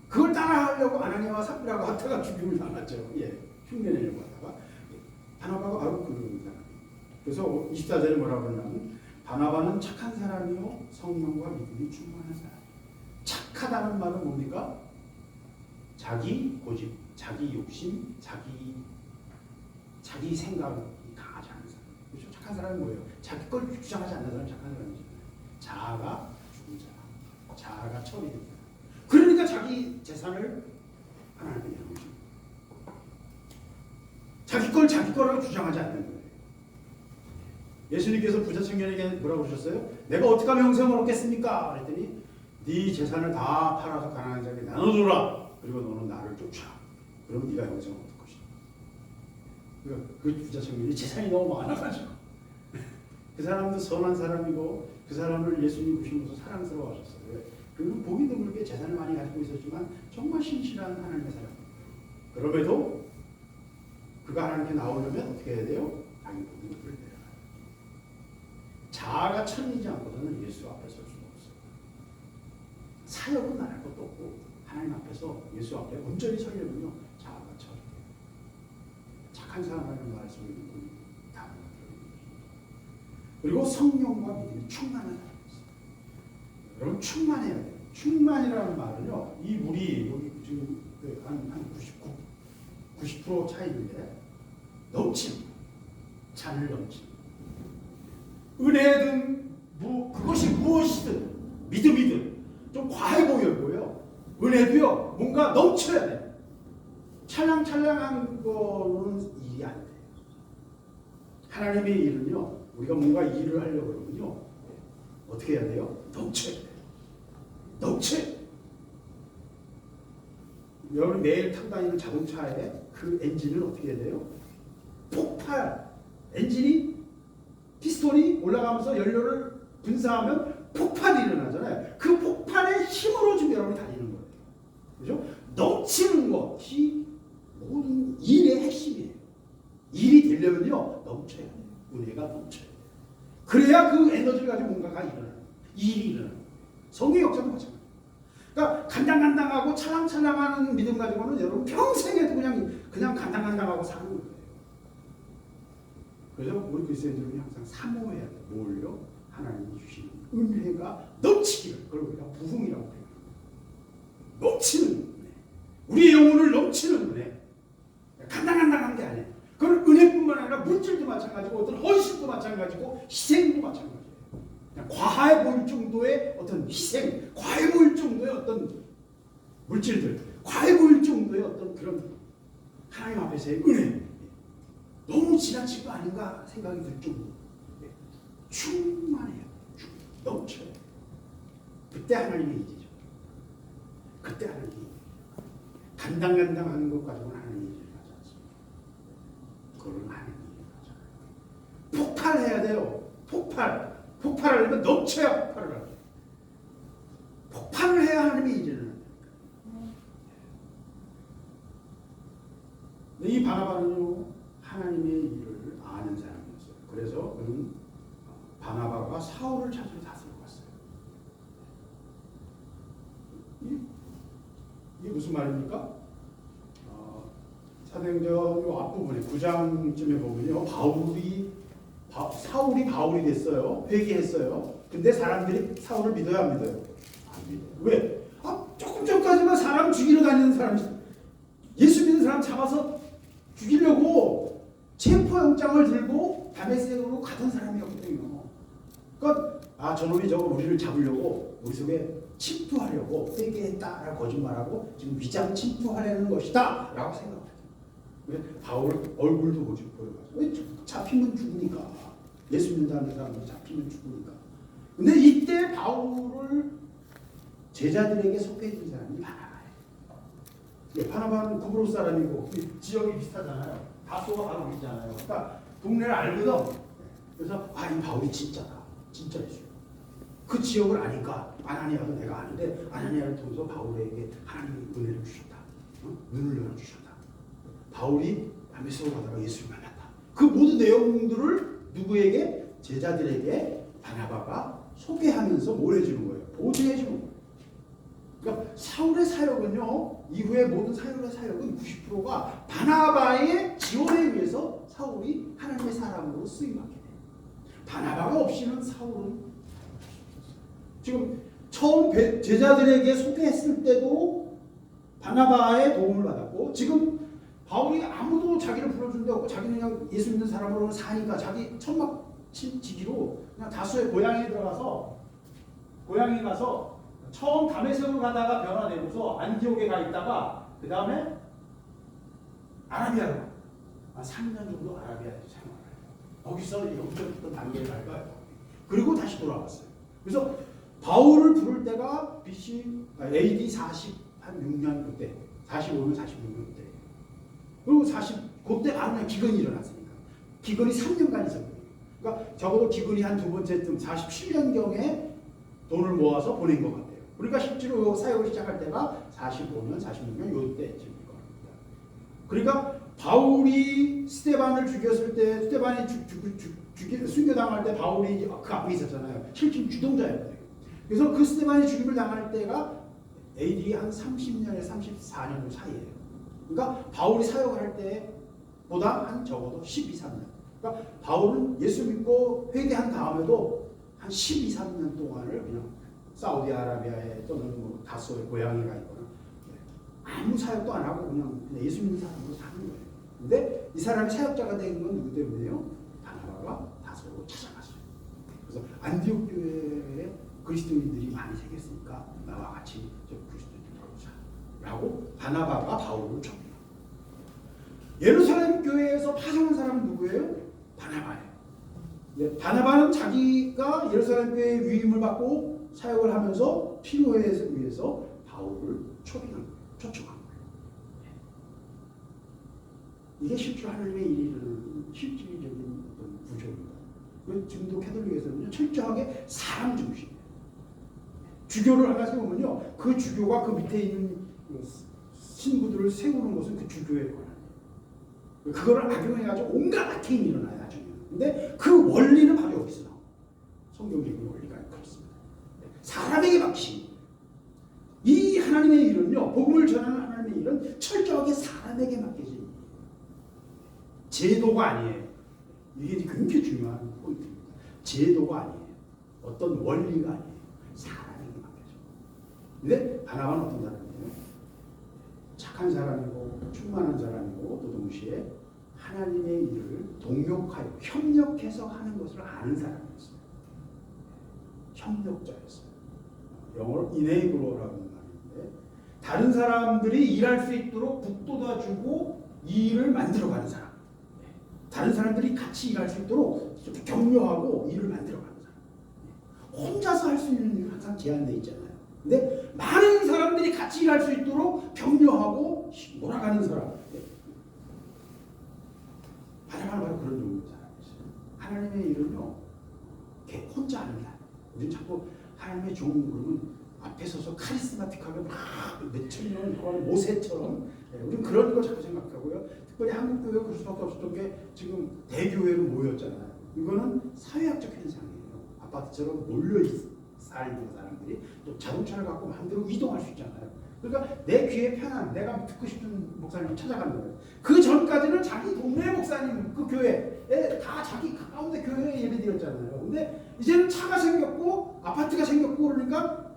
그걸 따라하려고 아나니아와 삽비라가 하다가 죽임을 당했죠. 예, 흉내내려고 하다가 바나바가 바로 그런 사람이에요. 그래서 24절에 뭐라고 하냐면 바나바는 착한 사람이요 성령과 믿음이 충만한 사람. 착하다는 말은 뭡니까? 자기 고집, 자기 욕심, 자기 생각이 강하지 않은 사람. 그렇죠? 착한 사람은 뭐예요? 자기 걸 주장하지 않는 사람이 착한 사람이잖아요. 자아가 죽은 사람, 자아가 처리된 사람. 그러니까 자기 재산을 하나님께 나누죠. 자기 거라고 주장하지 않는 거예요. 예수님께서 부자 청년에게 뭐라고 그러셨어요? 내가 어떻게 하면 영생을 얻겠습니까? 그랬더니 네 재산을 다 팔아서 가난한 자에게 나눠줘라. 그리고 너는 나를 쫓아. 그러면 네가 영생을 얻을 것이다. 그러니까 그 부자 청년이 재산이 너무 많아가지고 그 사람도 선한 사람이고 그 사람을 예수님 보시면서 사랑스러워하셨어요. 왜? 그는 보기 드물게 재산을 많이 가지고 있었지만 정말 신실한 하나님의 사람. 그럼에도 그가 하나님께 나오려면 어떻게 해야 돼요? 자기 모든 것을 내려가요. 자아가 천이지 않고서는 예수 앞에 설 수가 없어요. 사역은 안 할 것도 없고 하나님 앞에서 예수 앞에 온전히 서려면요 자아가 천이에요. 착한 사람이라는 말 속에 있는 다음과 그리고 성령과 믿음이 충만한 사람이었어요. 여러분 충만해야 돼요. 충만이라는 말은요 이 물이 여기 지금 한 90% 차이인데 넘침, 잔을 넘침. 은혜든 그것이 무엇이든 믿음이든 좀 과해 보여요. 은혜도요 뭔가 넘쳐야 돼. 찰랑찰랑한 거는 일이 안 돼. 하나님의 일은요 우리가 뭔가 일을 하려고 그러면요 어떻게 해야 돼요? 넘쳐야 돼. 넘쳐야 돼. 여러분 매일 타고 다니는 자동차에 그 엔진을 어떻게 해야 돼요? 폭발. 엔진이 피스톤이 올라가면서 연료를 분사하면 폭발이 일어나잖아요. 그 폭발의 힘으로 지금 여러분이 달리는 거예요. 그죠? 넘치는 것이 모든 일의 핵심이에요. 일이 되려면요 넘쳐야 돼요. 은혜가 넘쳐야 돼요. 그래야 그 에너지를 가지고 뭔가가 일어나요. 일이 일어나요. 성의 역사도 마찬가지예요. 그러니까 간당간당하고 찰랑찰랑하는 믿음 가지고는 여러분 평생에도 그냥 간당간당하고 사는 거예요. 그래서 우리 그리스도인들은 항상 사모해야 돼요. 뭘요? 하나님이 주신 은혜가 넘치기를, 그걸 우리가 부흥이라고 해요. 넘치는 은혜. 우리의 영혼을 넘치는 은혜. 간당간당한 게 아니에요. 그건 은혜뿐만 아니라 물질도 마찬가지고 어떤 헌신도 마찬가지고 희생도 마찬가지예요. 그냥 과해 보일 정도의 어떤 희생, 과해 보일 정도의 어떤 물질들, 과해 보일 정도의 어떤 그런 하나님 앞에서의 은혜. 너무 지나친 거 아닌가 생각이 들 정도. 충만해요. 넘쳐요. 그때 하나님의 일이죠. 그때 하나님의 일. 간당간당하는 것 가지고는 하나님의 일을 하지 않습니다. 그거는 하나님의 일을 하잖아요. 폭발해야 돼요. 폭발. 폭발하려면 넘쳐야 폭발을 하죠. 폭발을 해야 하나님의 일을 하는 거예요. 이 바나바는요, 하나님의 일을 아는 사람이었어요. 그래서 그는 바나바가 사울을 찾으러 다스려 갔어요. 이게 무슨 말입니까? 사도행전 요 앞부분에 9장쯤에 보면요, 사울이 바울이 됐어요. 회개했어요. 근데 사람들이 사울을 믿어요, 안 믿어요? 안 믿어요. 왜? 조금 전까지만 사람 죽이러 다니는 사람이, 예수 믿는 사람 잡아서 죽이려고 체포영장을 들고 다메섹으로 가던 사람이었거든요. 그러니까 저놈이 저거 우리를 잡으려고 우리 속에 침투하려고 회개했다라고 거짓말하고 지금 위장 침투하려는 것이다 라고 생각해요. 바울 얼굴도 보여가지고 잡히면 죽으니까, 예수 믿는다는 사람도 잡히면 죽으니까. 근데 이때 바울을 제자들에게 소개해준 사람이 바나바예요. 바나바는 구브로스 사람이고 지역이 비슷하잖아요. 다소가 바로 있잖아요. 그러니까 동네를 알거든. 그래서 이 바울이 진짜다, 진짜 예수야. 그 지역을 아니까 아나니아도 내가 아는데 아나니아를 통해서 바울에게 하나님이 은혜를 주셨다. 눈을 열어주셨다. 바울이 다메섹으로 가다가 예수를 만났다. 그 모든 내용들을 누구에게? 제자들에게 바나바가 소개하면서 뭘 해주는 거예요? 보증해 주는 거예요. 그러니까 사울의 사역은요, 이후에 모든 사울의 사역은 90%가 바나바의 지원에 의해서 사울이 하나님의 사람으로 쓰임받게 돼요. 바나바가 없이는 사울은, 지금 처음 제자들에게 소개했을 때도 바나바의 도움을 받았고, 지금 바울이 아무도 자기를 불러준 데 없고 자기는 그냥 예수 믿는 사람으로 사니까 자기 천막 지기로 그냥 다수의 고향에 가서 처음 다메섹으로 가다가 변화되고서 안디옥에 가 있다가 그 다음에 아라비아로 한 3년 정도 아라비아에서 생활을 해요. 거기서 영적인 단계를 밟아요. 그리고 다시 돌아왔어요. 그래서 바울을 부를 때가 BC AD 46년 그때, 45년 46년 그때. 그리고 그때 바로 그냥 기근이 일어났으니까. 기근이 3년간 있었거든요. 그러니까 적어도 기근이 한 두 번째쯤 47년경에 돈을 모아서 보낸 것 같아요. 그러니까 실제로 사역을 시작할 때가 45년, 46년 요때쯤일 겁니다. 그러니까 바울이 스데반을 죽였을 때, 스데반이 순교당할 때 바울이 그 앞에 있었잖아요. 실질 주동자였거든요. 그래서 그 스데반이 죽임을 당할 때가 AD 한 30년에서 34년 사이예요. 그러니까 바울이 사역을 할 때보다 한 적어도 12, 3년. 그러니까 바울은 예수 믿고 회개한 다음에도 한 12, 3년 동안을 그냥 사우디아라비아에 또는 뭐 다소의 고향에 가 있거나 아무 사역도 안 하고 그냥 예수 믿는 사람으로 사는 거예요. 근데 이 사람이 사역자가 된 건 누구 때문에요? 바나바가 다소로 찾아갔어요. 그래서 안디옥 교회에 그리스도인들이 많이 생겼으니까 나와 같이 그리스도인들 들어오자 라고 바나바가 바울을 줍니다. 예루살렘 교회에서 파송한 사람은 누구예요? 바나바예요. 네, 바나바는 자기가 예루살렘 교회의 위임을 받고 사역을 하면서 필요에 의해서 바울을 초청한 거예요. 이게 실제로 하나님의 일이라는 실질적인 어떤 구조입니다. 지금도 캐톨릭에서는 철저하게 사람 중심이에요. 주교를 하나 세우면요, 그 주교가 그 밑에 있는 신부들을 세우는 것은 그 주교의 권한이에요. 그거를 악용해가지고 온갖 악행이 일어나요, 나중에. 근데 그 원리는 바로 여기서 나와요. 성경적인 원리가 그렇습니다. 사람에게 맡기신 이 하나님의 일은요, 복음을 전하는 하나님의 일은 철저하게 사람에게 맡겨진 일이에요. 제도가 아니에요. 이게 굉장히 중요한 포인트입니다. 제도가 아니에요. 어떤 원리가 아니에요. 사람에게 맡겨져. 근데 바나바는 어떤 사람이에요? 착한 사람이고 충만한 사람이고 또 동시에 하나님의 일을 동력하여 협력해서 하는 것을 아는 사람이었어요. 협력자였어요. 영어로 enabler라고 하는 말인데 다른 사람들이 일할 수 있도록 북돋아주고 이 일을 만들어가는 사람. 다른 사람들이 같이 일할 수 있도록 이렇게 격려하고 일을 만들어가는 사람. 혼자서 할 수 있는 일은 항상 제한되어 있잖아요. 근데 많은 사람들이 같이 일할 수 있도록 격려하고 몰아가는 사람. 바로 그런 종류의 사람이었어요. 하나님의 일은요, 혼자 하는 게 아니에요. 우리는 자꾸 하나님의 종은 그러면 앞에 서서 카리스마틱하게 막 몇천 년 동안 모세처럼 우리는 그런 걸 자꾸 생각하고요. 특별히 한국 교회가 그럴 수밖에 없었던 게 지금 대교회로 모였잖아요. 이거는 사회학적 현상이에요. 아파트처럼 몰려 살고 사람들이 또 자동차를 갖고 마음대로 이동할 수 있잖아요. 그러니까 내 귀에 편한 내가 듣고 싶은 목사님을 찾아가는 거예요. 그 전까지는 자기 동네 목사님 그 교회에 다 자기 가운데 교회에 예배드렸잖아요. 근데 이제는 차가 생겼고 아파트가 생겼고 그러니까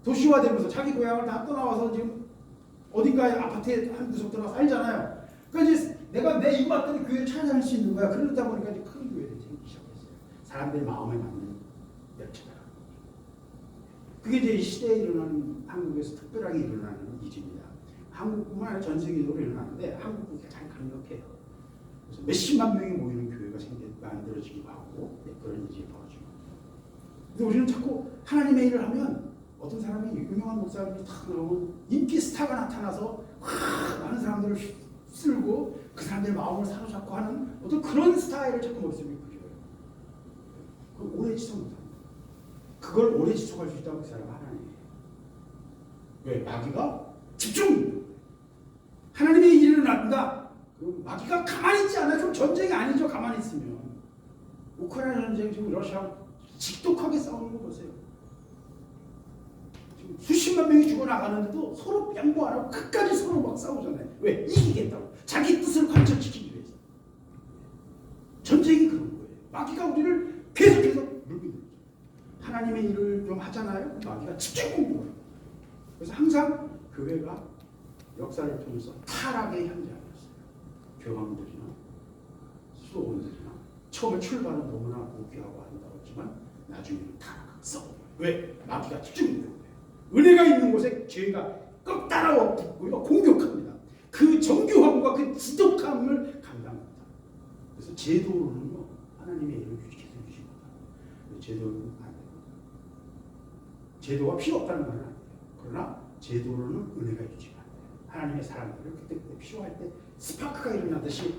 도시화되면서 자기 고향을 다 떠나와서 지금 어딘가에 아파트에 한 구석 들어가 살잖아요. 그러니까 이제 내가 내 입맛대로 교회를 찾아낼 수 있는 거야. 그러다 보니까 이제 큰 교회들이 생기기 시작했어요. 사람들의 마음에 맞는 데를 찾아가는 거죠. 그게 이제 이 시대에 일어나는 한국에서 특별하게 일어나는 일입니다. 한국뿐만 아니라 전 세계적으로 일어나는데 한국이 가장 강력해요. 그래서 몇십만 명이 모이는 교회가 만들어지기도 하고 그런 일이 벌어지고. 근데 우리는 자꾸 하나님의 일을 하면 어떤 사람이 유명한 목사님이 탁 나오면 인기 스타가 나타나서 많은 사람들을 쓸고 그 사람들의 마음을 사로잡고 하는 어떤 그런 스타일을 자꾸 머릿속에 그려요. 그걸 오래 지속 못합니다. 그걸 오래 지속할 수 있다고 그 사람은 하나님이에요. 왜? 마귀가 집중! 하나님의 일을 낳는다. 마귀가 가만히 있지 않아요. 좀 전쟁이 아니죠. 가만히 있으면. 우크라이나 전쟁 지금 러시아가 직독하게 싸우는 거 보세요. 지금 수십만 명이 죽어나가는데도 서로 양보 안 하고 끝까지 서로 막 싸우잖아요. 왜? 이기겠다고. 자기 뜻을 관철시키기 위해서. 전쟁이 그런 거예요. 마귀가 우리를 계속해서 물고 있는 거죠. 하나님의 일을 좀 하잖아요. 마귀가 집중 공격을 해요. 그래서 항상 교회가 역사를 통해서 타락의 현장이었어요. 교황들이나 수도원들이나 처음에 출발은 너무나 무기하고 아름다웠지만 나중에는 타락하고 싸워요. 왜? 마귀가 집중되는 거예요. 은혜가 있는 곳에 죄가 꼭 따라와 붙고요. 공격합니다. 그 정교함과 그 지독함을 감당합니다. 그래서 제도로는요. 하나님의 일을 계속 주십니다. 제도는 안 됩니다. 제도가 필요 없다는 말은 아니에요. 그러나 제도로는 은혜가 주시면 안 돼요. 하나님의 사람들을 그때 필요할 때 스파크가 일어나듯이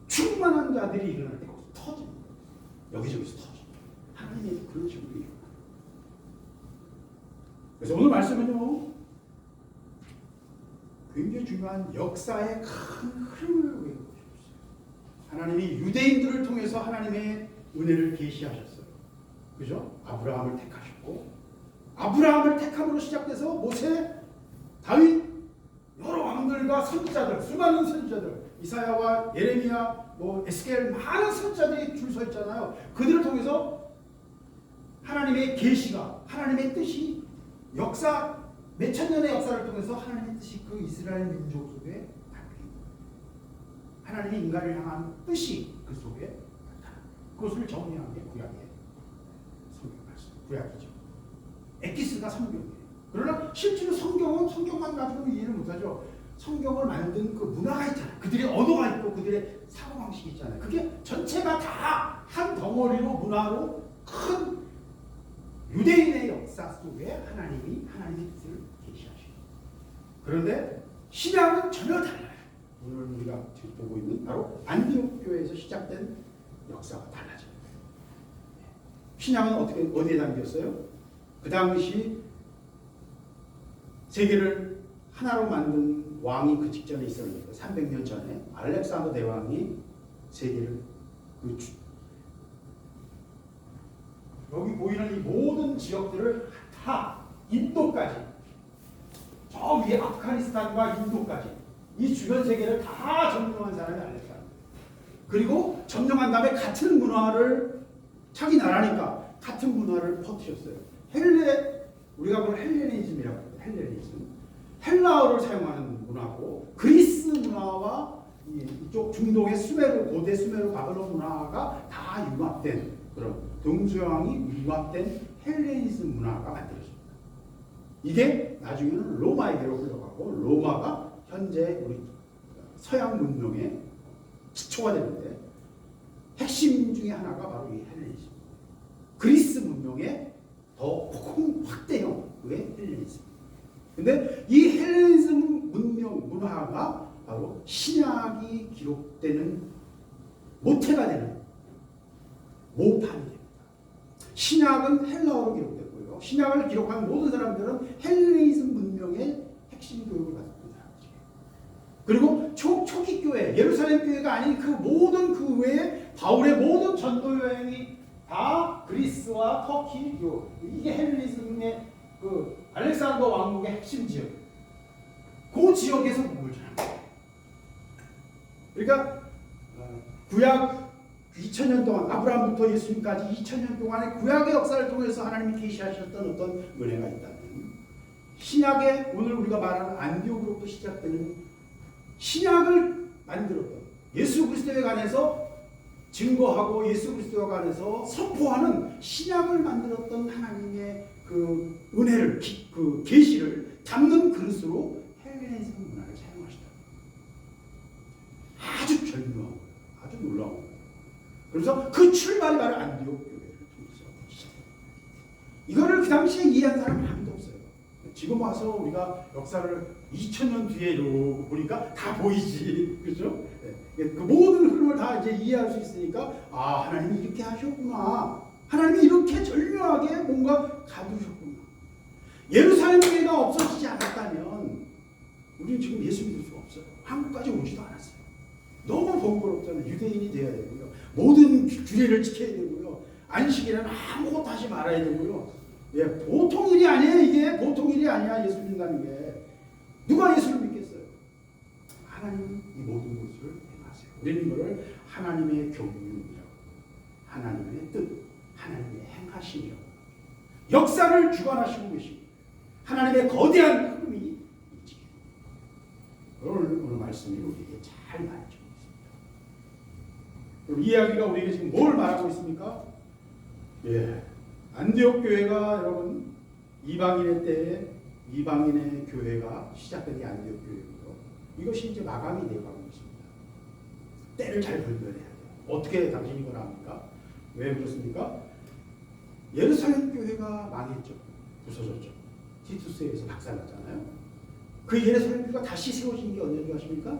충만한 자들이 일어날 때 거기서 터집니다. 여기저기서 터집니다. 하나님의 그런 식으로 일어나요. 그래서 오늘 말씀은요. 굉장히 중요한 역사의 큰 흐름을 보여주고 있어요. 하나님이 유대인들을 통해서 하나님의 은혜를 계시하셨어요. 그죠? 아브라함을 택하셨고 아브라함을 택함으로 시작돼서 모세, 다윗, 여러 왕들과 선지자들, 수많은 선지자들, 이사야와 예레미야, 에스겔 많은 선지자들이 줄 서 있잖아요. 그들을 통해서 하나님의 계시가, 하나님의 뜻이 역사 몇천 년의 역사를 통해서 하나님의 뜻이 그 이스라엘 민족 속에 바뀝니다. 하나님의 인간을 향한 뜻이 그 속에 나타납니다. 그것을 정리한 게 구약의 성경 말씀, 구약이죠. 엑기스가 성경이에요. 그러나 실제로 성경은 성경만 가지고 이해를 못하죠. 성경을 만든 그 문화가 있잖아요. 그들의 언어가 있고 그들의 사고방식이 있잖아요. 그게 전체가 다 한 덩어리로 문화로 큰 유대인의 역사 속에 하나님의 뜻을 계시하시고. 그런데 신앙은 전혀 달라요. 오늘 우리가 지금 보고 있는 바로 안디옥 교회에서 시작된 역사가 달라집니다. 신앙은 어디에 담겼어요? 그 당시 세계를 하나로 만든 왕이 그 직전에 있었는데 300년 전에 알렉산더 대왕이 세계를 여기 보이는 이 모든 지역들을 다 인도까지 저 위에 아프가니스탄과 인도까지 이 주변 세계를 다 점령한 사람이 알렉산더. 그리고 점령한 다음에 같은 문화를 자기 나라니까 같은 문화를 퍼뜨렸어요. 우리가 그걸 헬레니즘이라고 해요. 헬레니즘. 헬라어를 사용하는 문화고 그리스 문화와 이쪽 중동의 고대 수메르 바벨론 문화가 다 융합된 그런 동서양이 융합된 헬레니즘 문화가 만들어집니다. 이게 나중에는 로마에게로 흘러가고 로마가 현재 우리 서양 문명의 기초가 되는데 핵심 중에 하나가 바로 이 헬레니즘. 그리스 문명의 더 확대형의 헬레니즘. 근데 이 헬레니즘 문화가 바로 신약이 기록되는 모태가 되는 모판이 됩니다. 신약은 헬라어로 기록됐고요. 신약을 기록한 모든 사람들은 헬레니즘 문명의 핵심 교육을 받았던 사람들이에요. 그리고 초기 교회, 예루살렘 교회가 아닌 그 모든 그 외에 바울의 모든 전도 여행이 다 그리스와 터키, 이게 헬레니즘의 그 알렉산더 왕국의 핵심 지역. 그 지역에서 복음을 전합니다. 그러니까 구약 2000년 동안 아브라함부터 예수님까지 2000년 동안의 구약의 역사를 통해서 하나님이 계시하셨던 어떤 은혜가 있다면 신약에 오늘 우리가 말하는 안디옥으로부터 시작되는 신약을 만들었던 예수 그리스도에 관해서 증거하고 예수 그리스도에 관해서 선포하는 신약을 만들었던 하나님의 그 은혜를 그 계시를 담는 그릇으로 헬레니즘 문화를 사용하시다. 아주 절묘하고 아주 놀라운 거예요. 그래서 그 출발이 바로 안디옥 교회를 통해서 시작됩니다. 이거를 그 당시에 이해한 사람은 아무도 없어요. 지금 와서 우리가 역사를 2000년 뒤에 보니까 다 보이지, 그렇죠? 그 모든 흐름을 다 이제 이해할 수 있으니까 아, 하나님이 이렇게 하셨구나. 하나님이 이렇게 절묘하게 뭔가 가두셨구나. 예루살렘 교회가 없어지지 않았다면 우리는 지금 예수 믿을 수가 없어요. 한국까지 오지도 않았어요. 너무 번거롭잖아요. 유대인이 돼야 되고요. 모든 규례를 지켜야 되고요. 안식일에는 아무것도 하지 말아야 되고요. 예, 보통 일이 아니에요. 이게 보통 일이 아니야. 예수 믿는다는 게. 누가 예수를 믿겠어요? 하나님은 이 모든 것을 행하세요. 우리는 이거를 하나님의 경륜이라고, 하나님의 뜻, 하나님의 행하심이라고, 역사를 주관하시고 계시고 하나님의 거대한 흐름이 있지. 오늘 말씀이 우리에게 잘 말해주고 있습니다. 이 이야기가 우리에게 지금 뭘 말하고 있습니까? 예, 안디옥 교회가 여러분 이방인의 때에 이방인의 교회가 시작된 게 안디옥 교회고요. 이것이 이제 마감이 되어가고 있습니다. 때를 잘 분별해야 돼요. 어떻게 당신이 이걸 압니까? 왜 그렇습니까? 예루살렘 교회가 망했죠. 부서졌죠. 티투스에서 박살났잖아요. 그 예루살렘 교회가 다시 세워진 게 언제인지 아십니까?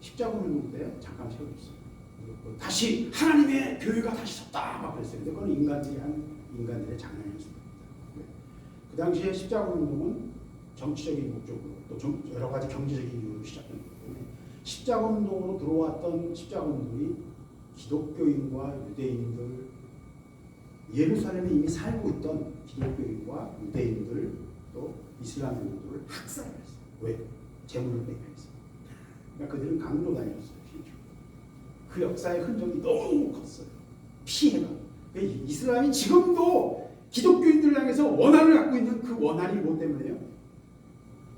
십자가 운동 때 잠깐 세워졌어요. 다시 하나님의 교회가 다시 섰다 막 그랬어요. 근데 그건 인간들의 장난이었습니다. 그 당시에 십자가 운동은 정치적인 목적으로 또 여러 가지 경제적인 이유로 시작된 거기 때문에 십자가 운동으로 들어왔던 십자가 운동이 기독교인과 유대인들, 예루살렘에 이미 살고 있던 기독교인과 유대인들 또 이슬람인들을 학살했어요. 왜? 재물을 뺏겨서. 그러니까 그들은 강도다니였어요. 그 역사의 흔적이 너무 컸어요. 피해가. 이슬람이 지금도 기독교인들 향해서 원한을 갖고 있는 그 원한이 뭐 때문에요?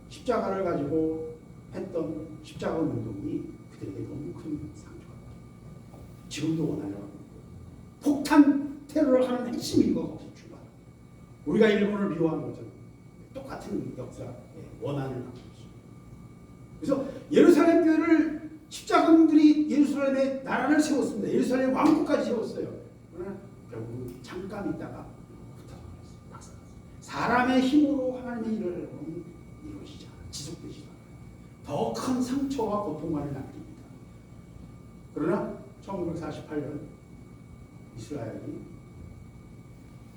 십자가를 가지고 했던 십자가 운동이 그들에게 너무 큰 상처가 지금도 원한을 갖고 있고 폭탄 테러를 하는 핵심이 이거 출발. 우리가 일본을 미워하는 것처럼 똑같은 역사 원한을 갖고 있습니다. 그래서 예루살렘 교회를 십자군들이 예루살렘에 나라를 세웠습니다. 예루살렘 왕국까지 세웠어요. 그러나 결국 잠깐 있다가 흩어졌어요. 사람의 힘으로 하나님의 일을 하려면 이루어지지 않아요. 지속되지 않아요. 더 큰 상처와 고통만을 남깁니다. 그러나 1948년 이스라엘이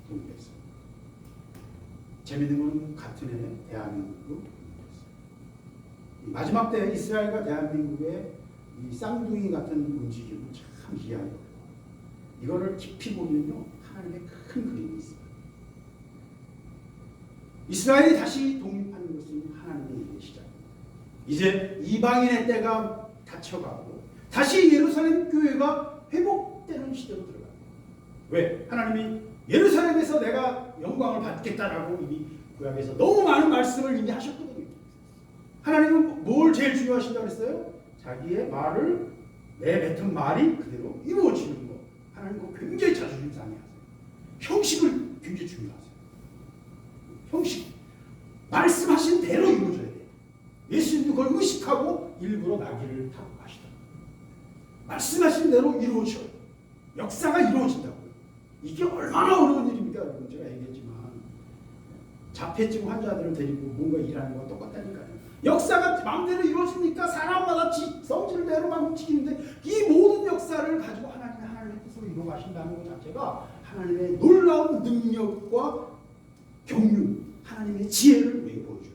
독립했어요. 재미있는 건 같은 해 대한민국도 독립했어요. 마지막 때 이스라엘과 대한민국의 이 쌍둥이 같은 움직임은 참 이해하기 어려워요. 이거를 깊이 보면요, 하나님의 큰 그림이 있어요. 이스라엘이 다시 독립하는 것은 하나님의 일의 시작입니다. 이제 이방인의 때가 닫혀가고 다시 예루살렘 교회가 회복되는 시대로 들어가요. 왜? 하나님이 예루살렘에서 내가 영광을 받겠다라고 이미 구약에서 너무 많은 말씀을 이미 하셨거든요. 하나님은 뭘 제일 중요하신다고 했어요? 자기의 말을 내뱉은 말이 그대로 이루어지는 거. 하나님 그거 굉장히 자존심 상해하세요. 형식을 굉장히 중요하세요. 형식. 말씀하신 대로 이루어져야 돼요. 예수님도 그걸 의식하고 일부러 나귀를 타고 가시더라고요. 말씀하신 대로 이루어져요. 역사가 이루어진다고요. 이게 얼마나 어려운 일입니까? 여러분 제가 얘기했지만 자폐증 환자들을 데리고 뭔가 일하는 거와 똑같다니까요. 역사가 마음대로 이루어집니까? 사람마다 성질대로 막 움직이는데 이 모든 역사를 가지고 하나님의 뜻으로 이루어 가신다는 것 자체가 하나님의 놀라운 능력과 경륜, 하나님의 지혜를 우리에게 보여줘요.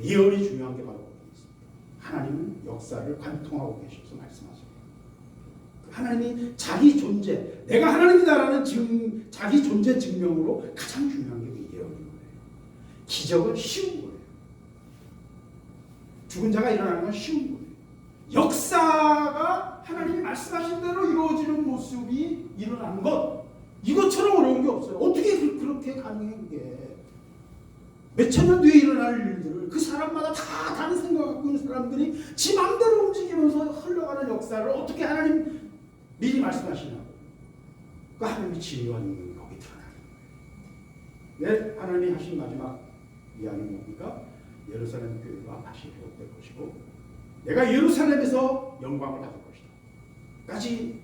예언이 중요한 게 바로 있습니다. 하나님은 역사를 관통하고 계셔서 말씀하세요. 하나님이 자기 존재, 내가 하나님이다라는 자기 존재 증명으로 가장 중요한 게 예언인 거예요. 기적은 쉬운 거예요. 죽은 자가 일어나는 건 쉬운 거예요. 역사가 하나님이 말씀하신 대로 이루어지는 모습이 일어나는 것, 이것처럼 어려운 게 없어요. 어떻게 그렇게 가능해 그게. 몇천 년 뒤에 일어날 일들을 그 사람마다 다 다른 생각을 갖고 있는 사람들이 지 마음대로 움직이면서 흘러가는 역사를 어떻게 하나님 미리 말씀하시냐고. 그 하나님의 지혜와 능력이 거기 드러나는 거예요. 네, 하나님이 하신 마지막 이야기는 뭡니까? 예루살렘 교회가 다시 회복될 것이고 내가 예루살렘에서 영광을 받을 것이다 까지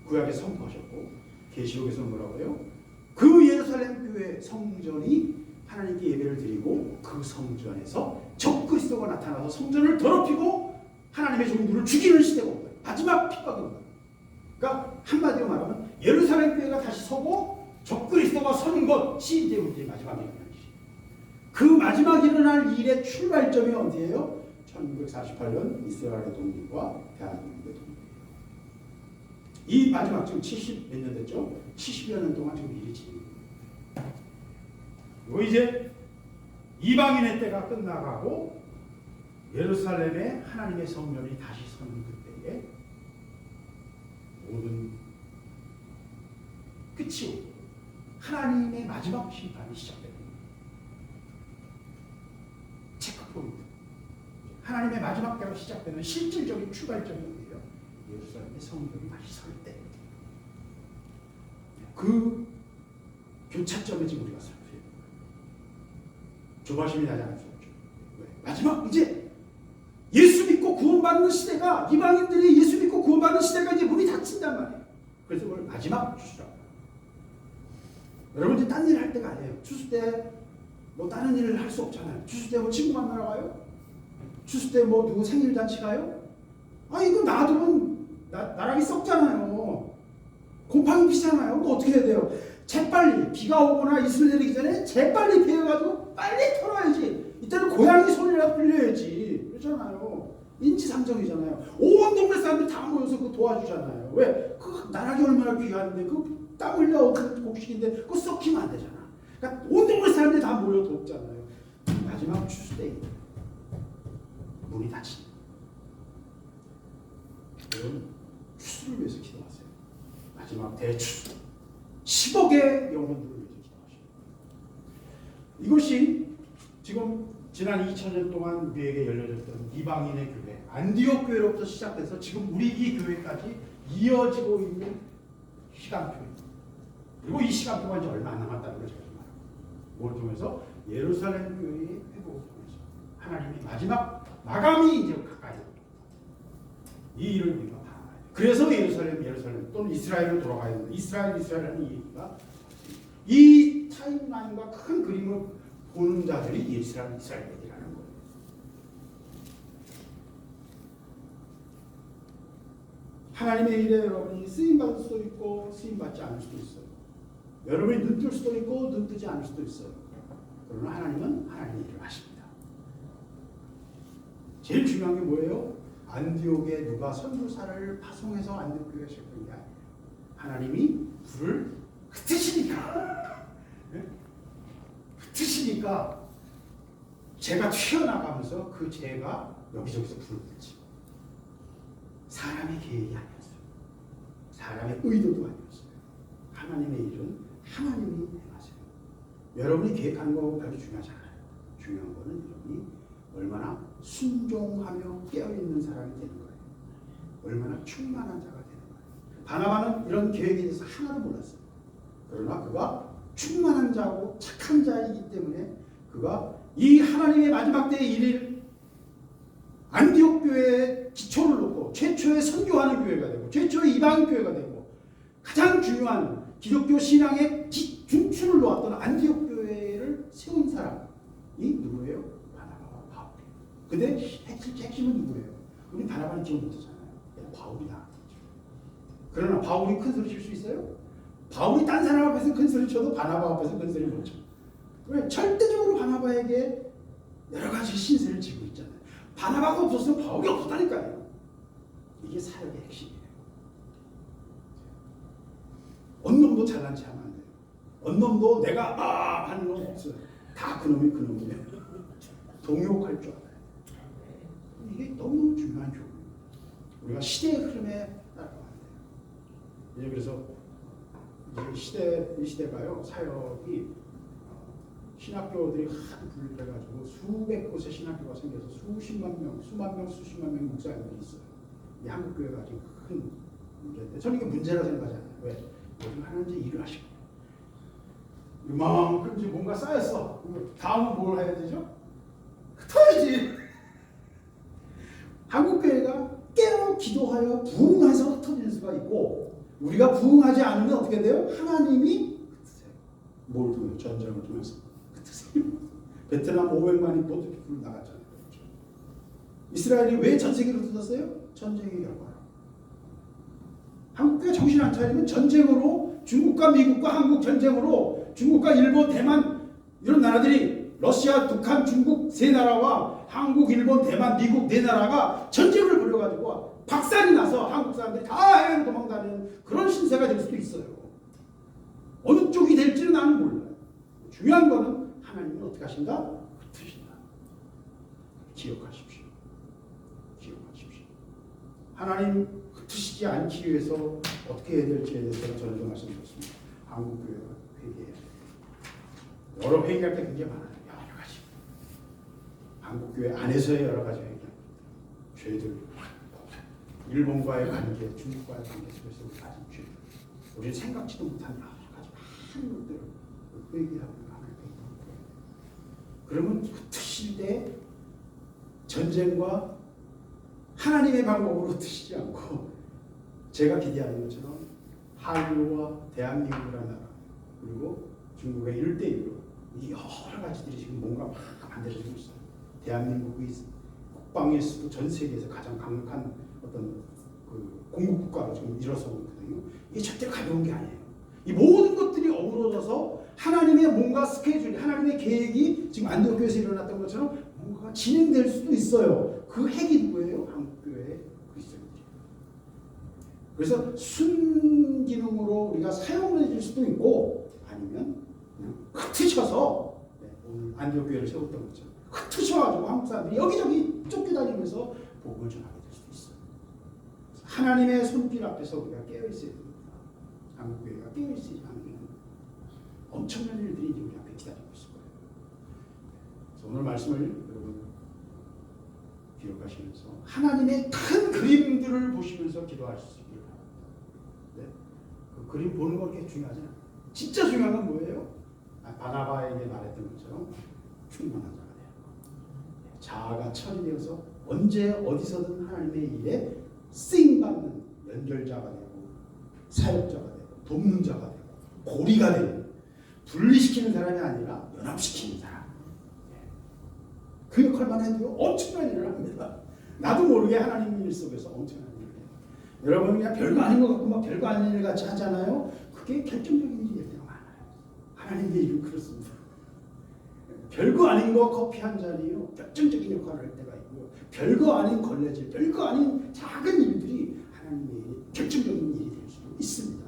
구약에 선포하셨고 계시록에서는 뭐라고 해요? 그 예루살렘 교회 성전이 하나님께 예배를 드리고 그 성전에서 적그리스도가 나타나서 성전을 더럽히고 하나님의 종들을 죽이는 시대가 온 거예요. 마지막 핍박이 온 거예요. 그러니까 한마디로 말하면 예루살렘 교회가 다시 서고 적그리스도가 서는 것이 이제 우리의 마지막 일어날 일이에요. 그 마지막 일어날 일의 출발점이 어디예요? 1948년 이스라엘의 독립과 대한민국의 독립이에요. 이 마지막 지금 70 몇 년 됐죠? 70여 년 동안 지금 일이 진행됩니다. 그리고 이제 이방인의 때가 끝나가고 예루살렘에 하나님의 성전이 다시 서는 그때에 모든 끝이 오고 하나님의 마지막 심판이 시작됩니다. 체크포인트. 하나님의 마지막 때가 시작되는 실질적인 출발점이 어디예요? 예루살렘의 성전이 다시 설 때. 그 교차점에 지금 우리가 살아요. 조바심이 나지 않을 수 없죠. 왜? 마지막 이제 예수 믿고 구원받는 시대가 이방인들이 예수 믿고 구원받는 시대가 이제 문이 닫힌단 말이에요. 그래서 그걸 마지막 추수라고. 여러분 이제 딴 일 할 때가 아니에요. 추수 때 뭐 다른 일을 할 수 없잖아요. 추수 때 뭐 친구 만나러 가요? 추수 때 뭐 누구 생일 잔치 가요? 아 이거 놔두면 나락이 썩잖아요. 곰팡이 피잖아요. 또 어떻게 해야 돼요? 재빨리 비가 오거나 이슬 내리기 전에 재빨리 피해가지고 빨리 털어야지. 이때는 고양이 소리라도 들려야지. 그렇잖아요. 인지상정이잖아요. 온 동네 사람들이 다 모여서 그거 도와주잖아요. 왜? 그 나락이 얼마나 귀한데 그 땀 흘려 얻은 곡식인데 그거 썩히면 안 되잖아. 그러니까 온 동네 사람들이 다 모여 돕잖아요. 마지막 추수 때 문이 닫힌다. 여러분 추수를 위해서 기도하세요. 마지막 대추수 10억의 영혼들을 위해서 기도하시고 이것이 지금 지난 2000년 동안 우리에게 열려졌던 이방인의 교회 안디옥 교회로부터 시작돼서 지금 우리 이 교회까지 이어지고 있는 시간표입니다. 그리고 이 시간표가 이제 얼마 안 남았다는 걸 제가 말합니다. 뭘 통해서? 예루살렘 교회의 회복을 통해서 하나님이 마지막 마감이 이제 가까이 옵니다. 이 일을 우리가 봐야 돼요. 그래서 예루살렘 또는 이스라엘로 돌아가야 됩니다. 이스라엘하는 얘기가 이 타임라인과 큰 그림을 보는 자들이 이스라엘이라는 거예요. 하나님의 일에 여러분이 쓰임받을 수도 있고 쓰임받지 않을 수도 있어요. 여러분이 눈 뜰 수도 있고 눈 뜨지 않을 수도 있어요. 그러나 하나님은 하나님의 일을 하십니다. 제일 중요한 게 뭐예요? 안디옥에 누가 선교사를 파송해서 안디옥교회가 시작된 게 아니에요. 하나님이 불을 흩으시니까 흩으시니까 재가 튀어나가면서 그 재가 여기저기서 불을 붙지. 사람의 계획이 아니었어요. 사람의 의도도 아니었어요. 하나님의 일은 하나님이 행하세요. 여러분이 계획하는 거 별로 중요하지 않아요. 중요한 거는 여러분이 얼마나 순종하며 깨어있는 사람이 되는 거예요. 얼마나 충만한 자가 되는 거예요. 바나바는 이런 계획에 대해서 하나도 몰랐어요. 그러나 그가 충만한 자고 착한 자이기 때문에 그가 이 하나님의 마지막 때의 일을 안디옥 교회에 기초를 놓고 최초의 선교하는 교회가 되고 최초의 이방 교회가 되고 가장 중요한 기독교 신앙의 중추를 놓았던 안디옥 교회를 세운 사람이 누구예요? 바나바와 바울이에요. 근데 핵심은 누구예요? 우리 바나바는 기억 못하잖아요. 바울이 나왔죠. 그러나 바울이 큰 소리 칠 수 있어요? 바울이 딴 사람 앞에서 큰 소리 쳐도 바나바 앞에서 큰 소리 못 쳐. 왜? 절대적으로 바나바에게 여러 가지 신세를 지고 있잖아요. 바나바가 없었으면 바울이 없었다니까요. 이게 사역의 핵심이에요. 언놈도 잘난 체 하면 안 돼요. 언놈도 내가 하는 건 없어요. 다 그놈이 그놈이에요. 동욕할 줄 알아요. 이게 너무 중요한 교훈이에요. 우리가 시대의 흐름에 따라가야 돼요. 그래서 이 시대가요, 사역이 신학교들이 하도 분립해가지고 수백 곳의 신학교가 생겨서 수십만 명, 수만 명, 수십만 명 목사님들이 있어요. 이 한국 교회가 지금 큰 문제인데 저는 이게 문제라 생각하지 않아요. 왜? 여기 하는지 일을 하시고 이만큼 이제 뭔가 쌓였어. 다음은 뭘 해야 되죠? 흩어야지. 한국 교회가 깨어 기도하여 부흥해서 흩어질 수가 있고 우리가 부흥하지 않으면 어떻게 돼요? 하나님이 흩으세요. 뭘 통해? 전쟁을 통해서 흩으세요. 베트남 500만이 보트피플로 나갔잖아요. 그렇죠? 이스라엘이 왜 전 세계로 흩어졌어요? 전쟁의 결과로. 한국교회 정신 안 차리면 전쟁으로 중국과 미국과 한국 전쟁으로 중국과 일본, 대만 이런 나라들이 러시아, 북한, 중국 세 나라와 한국, 일본, 대만, 미국 네 나라가 전쟁을 벌여가지고 박살이 나서 한국 사람들이 다 해외로 도망다니는 그런 신세가 될 수도 있어요. 어느 쪽이 될지는 나는 몰라요. 중요한 거는 하나님은 어떻게 하신다? 흩으신다. 기억하십시오. 기억하십시오. 하나님 흩으시지 않기 위해서 어떻게 해야 될지에 대해서 저는 좀 말씀드렸습니다. 한국교회가 회개해야 돼요. 여러 회개할 때 굉장히 많아요. 여러 가지. 한국교회 안에서의 여러 가지 회개합니다. 죄들, 일본과의 관계, 중국과의 관계 속에서 우리 가진 죄, 우리는 생각지도 못한 여러 가지 많은 것들을 회개하고 하나님께 있는 거예요. 그러면 흩으실 때 전쟁과 하나님의 방법으로 흩으시지 않고 제가 기대하는 것처럼 한국과 대한민국이라는 나라 그리고 중국의 1대1로 이 여러 가지들이 지금 뭔가 막 만들어지고 있어요. 대한민국이 국방에서도 전 세계에서 가장 강력한 어떤 그 공급국가로 지금 일어서고 있거든요. 이게 절대 가벼운 게 아니에요. 이 모든 것들이 어우러져서 하나님의 뭔가 스케줄, 하나님의 계획이 지금 안디옥교회에서 일어났던 것처럼 뭔가 진행될 수도 있어요. 그 핵이 누구예요? 한국교회의 그리스도인들이에요. 그래서 순기능으로 우리가 사용해질 수도 있고 아니면 그냥 흩으셔서 오늘 안디옥교회를 세웠던 것처럼 흩으셔가지고 한국 사람들이 여기저기 쫓겨다니면서 복음을 전하게 될 수도 있어요. 하나님의 손길 앞에서 우리가 깨어있어야 됩니다. 한국교회가 깨어있지 않으면 엄청난 일들이 이제 우리 앞에 기다리고 있을 거예요. 그래서 오늘 말씀을 여러분 기억하시면서 하나님의 큰 그림들을 보시면서 기도할 수 있기를 바랍니다. 네? 그 그림 보는 거 그렇게 중요하지 않아요. 진짜 중요한 건 뭐예요? 바나바에게 말했던 것처럼 충만한 자가 돼요. 자아가 처리되어서 언제 어디서든 하나님의 일에 쓰임받는 연결자가 되고 사역자가 되고 돕는 자가 되고 고리가 되고 분리시키는 사람이 아니라 연합시키는 사람. 그 역할만 해도 엄청난 일을 합니다. 나도 모르게 하나님 일 속에서 엄청난 일을 해요. 여러분 그냥 별거 아닌 것 같고 막 별거 아닌 일 같이 하잖아요. 그게 결정적인 일이 될 때가 많아요. 하나님의 일은 그렇습니다. 별거 아닌 거 커피 한 잔이요 결정적인 역할을 할 때가 있고요. 별거 아닌 걸레질, 별거 아닌 작은 일들이 하나님의 결정적인 일이 될 수도 있습니다.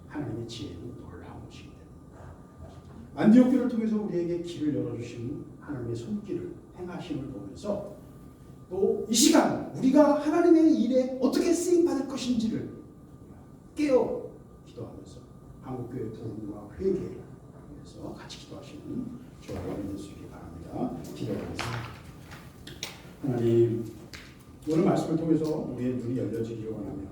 하나님의 지혜는 놀라운 것이기 때문에 안디옥교를 통해서 우리에게 길을 열어주신 하나님의 손길을 행하심을 보면서 또 이 시간 우리가 하나님의 일에 어떻게 쓰임받을 것인지를 깨어 기도하면서 한국교회 부흥과 회개를 위해서 같이 기도하시는 저와 여러분 될 수 있길 바랍니다. 기도하겠습니다. 하나님, 오늘 말씀을 통해서 우리의 눈이 열려지기를 원하며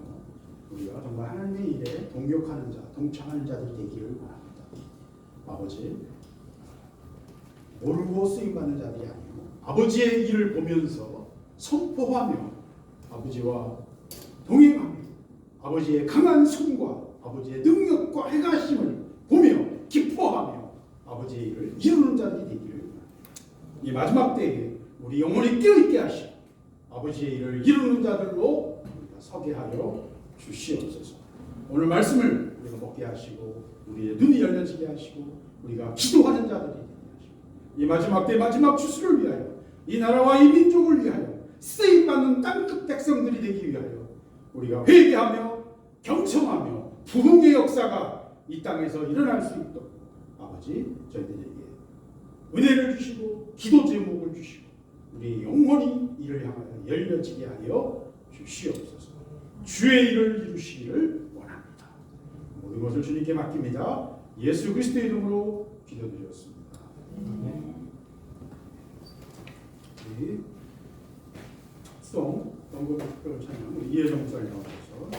우리가 정말 하나님의 일에 동역하는 자, 동참하는 자들이 되기를 원합니다. 아버지, 모르고 쓰임받는 자들이 아니고 아버지의 일을 보면서 선포하며 아버지와 동행하며 아버지의 강한 손과 아버지의 능력과 행하심을 보며 기뻐하며 아버지의 일을 이루는 자들이 되기를 원합니다. 이 마지막 때에 우리 영혼이 깨어있게 하시고 아버지의 일을 이루는 자들로 우리가 서게 하여 주시옵소서. 오늘 말씀을 우리가 먹게 하시고 우리의 눈이 열려지게 하시고 우리가 기도하는 자들이 되게 하시고 이 마지막 때 마지막 추수를 위하여 이 나라와 이 민족을 위하여 쓰임받는 땅끝 백성들이 되기 위하여 우리가 회개하며 경청하며 부흥의 역사가 이 땅에서 일어날 수 있도록 아버지 저희들에게 은혜를 주시고 기도 제목을 주시고 우리 영혼이 이를 향하여 열려지게 하여 주시옵소서. 주의 일을 이루시기를 원합니다. 모든 것을 주님께 맡깁니다. 예수 그리스도의 이름으로 기도드렸습니다. 우리 특성 연구를 찬양 이혜정 목사님 나오셔서